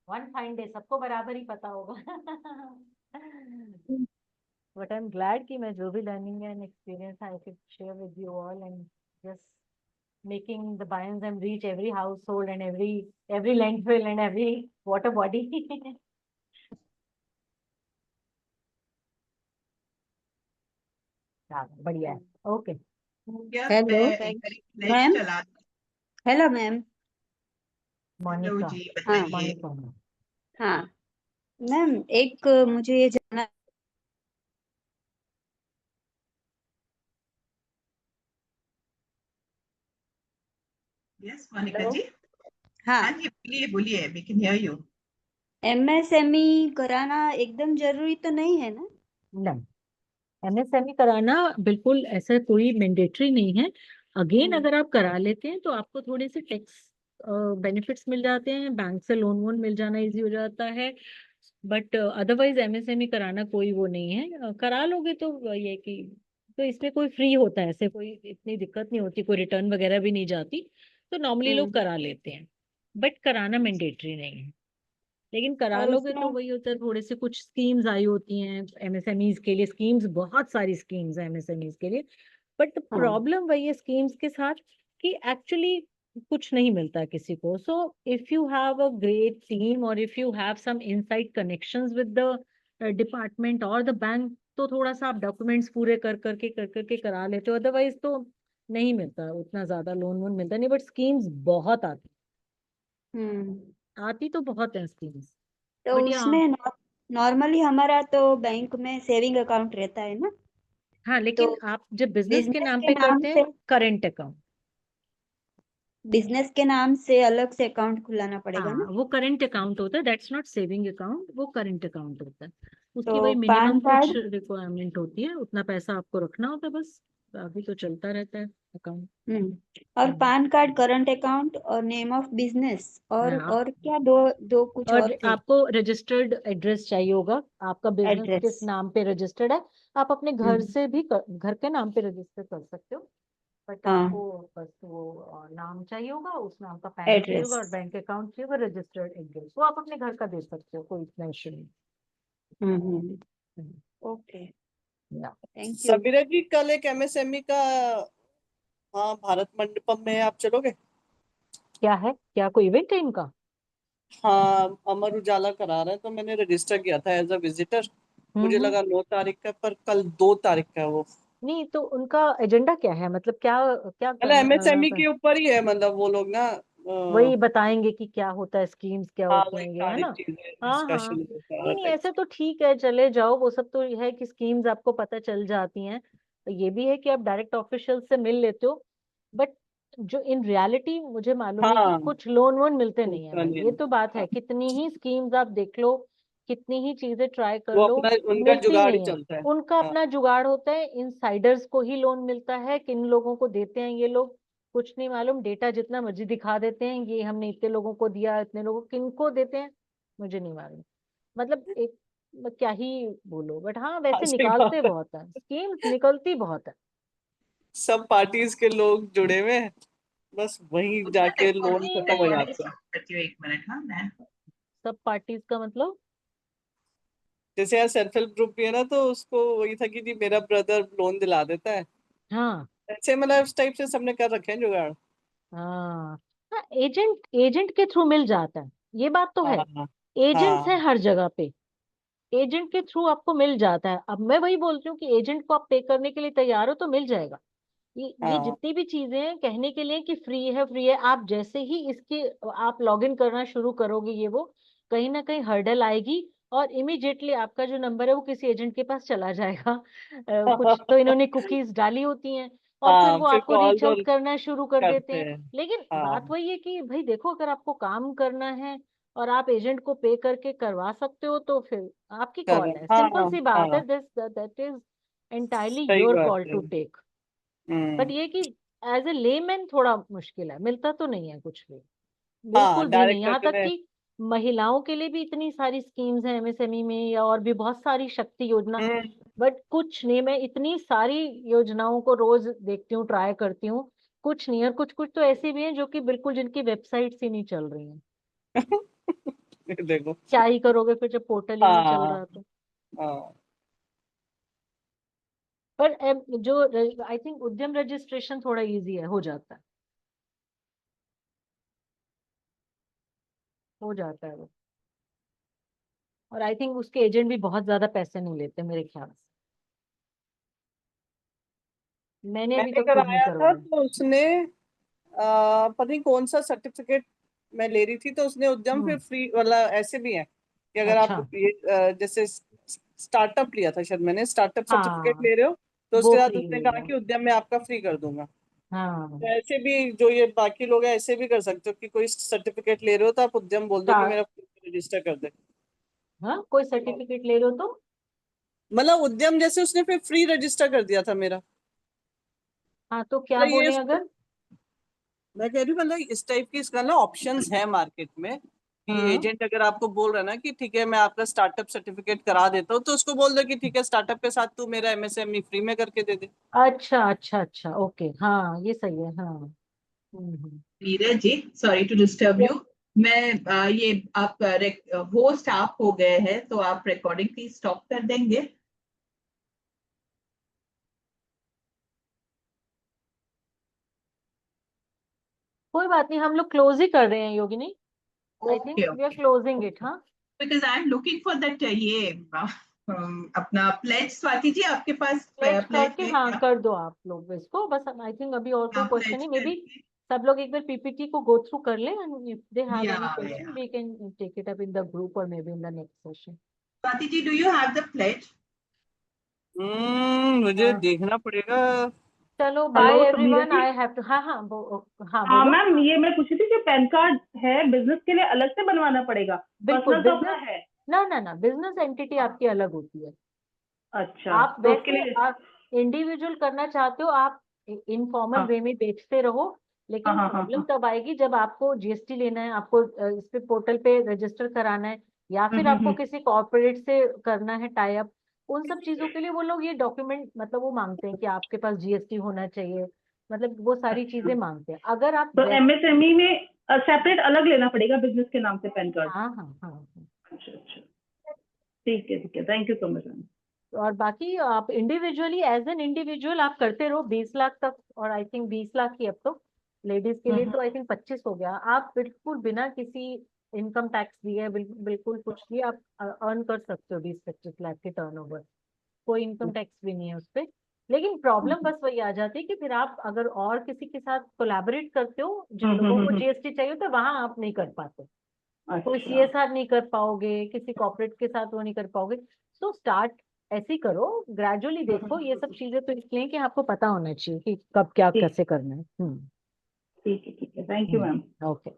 वन फाइन डे सबको बराबर ही पता होगा. बट आई एम ग्लैड कि मैं जो भी learning and experience I can share with you all, and just making the bioenzyme reach every household and every landfill and every water body. हाँ, बढ़िया है. ओके. हो गया. हेलो मैं एक थैंक बारी फ्लैश मैम. चला. Hello ma'am. Hello Monica. जी, हाँ बताइए. मोनिका. हाँ मैम, एक मुझे ये जानना. Yes Monica hello. जी. हाँ, हाँ जी, बोलिए बोलिए, we can hear you. MSME कराना एकदम जरूरी तो नहीं है ना? नहीं, एमएसएमई कराना बिल्कुल ऐसा कोई मैंडेटरी नहीं है. अगेन अगर आप करा लेते हैं तो आपको थोड़े से टैक्स बेनिफिट्स मिल जाते हैं, बैंक से लोन वोन मिल जाना इजी हो जाता है. बट अदरवाइज एमएसएमई कराना कोई वो नहीं है. करा लोगे तो ये कि तो इसमें कोई फ्री होता है, ऐसे कोई इतनी दिक्कत नहीं होती, कोई रिटर्न वगैरह भी नहीं जाती. तो नॉर्मली लोग करा लेते हैं, बट कराना मैंडेटरी नहीं है. लेकिन करा और लोगे तो उसमें वही होता है, थोड़े से कुछ स्कीम्स आई होती हैं एमएसएमईज के लिए. स्कीम्स बहुत सारी स्कीम्स हैं एमएसएमईज के लिए. बट हाँ. प्रॉब्लम वही है स्कीम्स के साथ कि एक्चुअली कुछ नहीं मिलता किसी को. So if you have a great team और if you have some inside connections with the department और द बैंक, तो थोड़ा सा आप डॉक्यूमेंट्स पूरे कर करके करा लेते हो. अदरवाइज तो नहीं मिलता उतना ज्यादा लोन वोन मिलता नहीं. बट स्कीम्स बहुत आती तो बहुत है स्कीम्स. तो बट या उसमें नॉर्मली हमारा तो बैंक में सेविंग अकाउंट रहता है ना? हाँ, तो लेकिन आप जब बिजनेस के बिजनेस नाम के पे नाम करते से हैं करेंट अकाउंट. बिजनेस के नाम से अलग से अकाउंट खुलाना पड़ेगा हाँ, ना? वो करंट अकाउंट होता है. दैट्स नॉट सेविंग अकाउंट, वो करंट अकाउंट होता है. उसकी तो वही पैन मिनिमम कुछ कार्ड. रिक्वायरमेंट होती है, उतना पैसा आपको रखना होता है बस. अभी तो चलता रहता है अकाउंट. और पैन कार्ड, करंट अकाउंट और नेम ऑफ बिजनेस हाँ, और क्या, दो दो कुछ और और थे. आपको रजिस्टर्ड एड्रेस चाहिए होगा. आपका बिजनेस एड्रेस. किस नाम पे रजिस्टर्ड है. आप अपने घर से भी घर के नाम पे रजिस्टर कर सकते हो. बट हाँ. आपको बस वो नाम चाहिए होगा, उस नाम का पैन चाहिए एड्रेस. होगा और बैंक अकाउंट चाहिए होगा, रजिस्टर्ड एड्रेस. वो आप अपने घर का दे सकते हो, कोई इतना इशू नहीं. ओके. या थैंक यू. समीरा जी, कल एक एमएसएमई का, हाँ, भारत मंडपम में आप चलोगे? क्या है, क्या कोई इवेंट है इनका? हाँ, अमर उजाला करा रहे हैं, तो मैंने रजिस्टर किया था एज अ विजिटर. मुझे लगा 9 तारीख का, पर कल 2 तारीख का है वो. नहीं तो उनका एजेंडा क्या है, मतलब क्या क्या मतलब एमएसएमई के ऊपर ही है, मतलब वो लोग ना वही बताएंगे कि क्या होता है, स्कीम्स क्या हाँ, होती वही हैं ये, है सारी ना. चीजें हाँ हाँ. डिस्कशन नहीं नहीं, टाइप. ऐसे तो ठीक है, चले जाओ. वो सब तो है कि स्कीम्स आपको पता चल जाती हैं. तो ये भी है कि आप डायरेक्ट ऑफिशियल से मिल लेते हो. बट जो इन रियलिटी मुझे मालूम है कि हाँ, कुछ लोन वोन मिलते नहीं है भाई. ये onion, तो बात है, हाँ, कितनी ही स्कीम्स आप देख लो, कितनी ही चीजें ट्राई कर वो लो, अपना उनका मिलती जुगाड़ ही नहीं है. चलता है. उनका हाँ, अपना जुगाड़ होता है. इनसाइडर्स को ही लोन मिलता है. किन लोगों को देते हैं ये लोग कुछ नहीं मालूम. डेटा जितना मर्जी दिखा देते हैं, ये हमने इतने लोगों को दिया, इतने लोगों किनको देते हैं मुझे नहीं मालूम. मतलब एक क्या ही बोलो. बट हाँ, हाँ, वैसे सही बात निकालते है. बहुत है, स्कीम्स निकलती बहुत है. सब पार्टीज के लोग जुड़े हुए हैं, बस वहीं जाके लोन नहीं खत्म हो नहीं, जाते हैं. करती हूँ, एक मिनट. हाँ मैं. सब पार्टीज का मतलब. जैसे यार सेल्फ हेल्प ग्रुप भी है ना, तो उसको वही था कि जी मेरा ब्रदर लोन दिला देता है. हाँ ऐसे मतलब इस टाइप से सबने कर रखे हैं जुगाड़. हाँ हाँ, एजेंट एजेंट के थ्रू मिल जाता है, ये बात तो हाँ है. हाँ एजेंट्स है हाँ हर जगह पे, एजेंट के थ्रू आपको मिल जाता है। अब मैं वही बोलती हूँ कि एजेंट को आप पे करने के लिए तैयार हो तो मिल जाएगा। ये हाँ जितनी भी चीजें हैं कहने के लिए कि फ्री है, आप जैसे ही इसके आप लॉगिन करना शुरू करोगे ये वो कहीं ना कहीं हर्डल आएगी और इमीडिएटली आपका जो नंबर है वो किसी एजेंट के पास चला जाएगा। कुछ तो इन्होंने कुकीज डाली होती हैं और फिर हाँ, वो फिर आपको रीच कॉल आउट करना शुरू कर देते करते हैं। हैं। लेकिन बात हाँ वही है कि भाई देखो, अगर आपको काम करना है और आप एजेंट को पे करके करवा सकते हो तो फिर आपकी कॉल है, हाँ सिंपल सी बात है। हाँ, दैट इज एंटायरली सही योर बात कॉल है। To take. But hmm. ये कि एज ए लेमैन थोड़ा मुश्किल है, मिलता तो नहीं है कुछ भी, हाँ, बिल्कुल भी नहीं। डायरेक्ट यहाँ तक अपने। कि महिलाओं के लिए भी इतनी सारी स्कीम्स हैं एमएसएमई में, या और भी बहुत सारी शक्ति योजना, हम्म। बट कुछ नहीं। मैं इतनी सारी योजनाओं को रोज देखती हूँ, ट्राई करती हूँ, कुछ नहीं। और कुछ कुछ तो ऐसी भी हैं जो कि बिल्कुल जिनकी वेबसाइट ही नहीं चल रही हैं। देखो। क्या ही करोगे फिर जब पोर्टल ही नहीं चल हाँ रहा तो। हाँ पर जो आई थिंक उद्यम रजिस्ट्रेशन थोड़ा इजी है, हो जाता है वो। और आई थिंक उसके एजेंट भी बहुत ज्यादा पैसे नहीं लेते मेरे ख्याल से। मैंने अभी मैंने तक खुद नहीं कराया था करवाया। तो उसने पता नहीं कौन सा सर्टिफिकेट मैं ले रही थी, तो उसने उद्यम फिर हम्म। फ्री वाला ऐसे भी है कि अगर आप अच्छा। ये जैसे स्टार्टअप लिया था, शायद मैंने स्टार्टअप सर्टिफिकेट हाँ, ले रहे हो तो वो उसके साथ फ्री उसने कहा मिलेगा। कि उद्यम में आपका फ्री कर दूंगा। हाँ। तो ऐसे भी जो ये बाकी लोग हैं ऐसे भी कर सकते हो कि कोई सर्टिफिकेट ले रहे हो तो आप उद्यम बोल दो कि स्टार्ट। मेरा रजिस्टर कर दे। हाँ, कोई सर्टिफिकेट ले रहे हो तो। मतलब उद्यम जैसे उसने फिर फ्री रजिस्टर कर दिया था मेरा। हाँ, तो क्या मतलब ये बोले अगर। मैं कह रही हूँ, मतलब इस टाइप की इसका ना ऑप्शंस है मार्केट में कि हाँ। एजेंट अगर आपको बोल रहा है ना कि ठीक है मैं आपका स्टार्टअप सर्टिफिकेट करा देता हूँ, तो उसको बोल दो कि ठीक है स्टार्टअप के साथ तू मेरा एमएसएमई फ्री में करके दे दे। अच्छा अच्छा अच्छा, ओके, हाँ ये सही है। हाँ। हम्म। Neeraj ji, sorry to disturb you. मैं ये आप होस्ट आप हो गए हैं तो आप रिकॉर्डिंग प्लीज स्टॉप कर देंगे। कोई बात नहीं, हम लोग क्लोज ही कर रहे हैं Yogini. I okay think we are okay. Closing it. हाँ। Because I am looking for that ये अपना प्लेज। स्वाति जी आपके पास प्लेज प्लेज करके है हाँ क्या? कर दो आप लोग इसको बस। आई थिंक अभी और कोई हाँ, क्वेश्चन प्लेज नहीं, मे बी करके। सब लोग एक बार पीपीटी को गो थ्रू कर लें, and if they have any question या we can take it up in the group और maybe in the next session. Swati ji, do you have the pledge? मुझे देखना पड़ेगा। चलो बाय हेलो समीरा एवरीवन, जी। I have to. हाँ हाँ हाँ हाँ बोलो। मैम, ये मैं पूछ रही थी कि पैन कार्ड है बिजनेस के लिए अलग से बनवाना पड़ेगा? बिल्कुल, पर्सनल तो अपना बिजनेस है। ना बिजनेस एंटिटी आपकी अलग होती है। अच्छा, आप तो उसके वैसे लिए। आप इंडिविजुअल करना चाहते हो, आप इनफॉर्मल हाँ वे में बेचते रहो। हाँ लेकिन हाँ हाँ प्रॉब्लम हाँ। तब आएगी जब आपको जीएसटी लेना है, आपको इस पे पोर्टल पे रजिस्टर कराना है, या फिर आपको हम्म। किसी कॉर्पोरेट से करना है टाई अप। उन सब चीजों के लिए वो लोग ये डॉक्यूमेंट मतलब वो मांगते हैं कि आपके पास जीएसटी होना चाहिए, मतलब वो सारी अच्छा, चीजें मांगते हैं। अगर आप तो वैसे। एमएसएमई में सेपरेट अलग लेना पड़ेगा बिजनेस के नाम से पैन कार्ड? हाँ हाँ हाँ हाँ। अच्छा अच्छा, ठीक है, thank you so much ma'am. और बाकी आप इंडिविजुअली एज एन इंडिविजुअल आप करते रहो 20 लाख तक, और आई थिंक 20 लाख ही अब तो लेडीज के लिए तो आई थिंक 25 हो गया। आप बिल्कुल बिना किसी इनकम टैक्स दिए बिल्कुल कुछ भी आप अर्न कर सकते हो 20-25 लाख के टर्नओवर। कोई इनकम टैक्स भी नहीं है उस पर। लेकिन प्रॉब्लम बस वही आ जाती है कि फिर आप अगर और किसी के साथ कोलैबोरेट करते हो, जिन लोगों को जीएसटी चाहिए तो वहां आप नहीं कर पाते। कोई अच्छा। सीएसआर नहीं कर पाओगे, किसी कॉर्पोरेट के साथ वो नहीं कर पाओगे। सो स्टार्ट ऐसे ही करो, ग्रेजुअली देखो। ये सब चीजें तो इसलिए कि आपको पता होना चाहिए कि कब क्या ठीक कैसे करना है। ठीक है, थैंक यू मैम। ओके,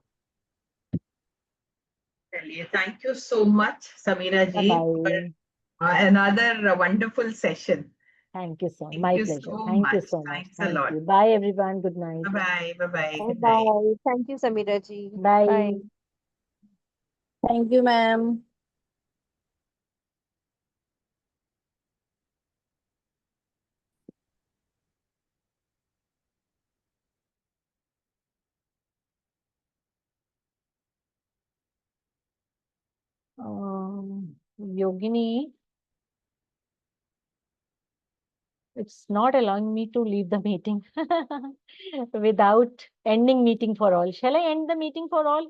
चलिए, thank you so much Sameera bye जी bye. for another wonderful session. Thank you so, Thank my you pleasure, so thank you much. So much, Thanks a thank lot. You, bye everyone, good night. Bye bye. Bye bye. Bye Good night. Bye, thank you Sameera ji. Bye. Bye. Thank you, ma'am. Yogini, it's not allowing me to leave the meeting without ending meeting for all. Shall I end the meeting for all?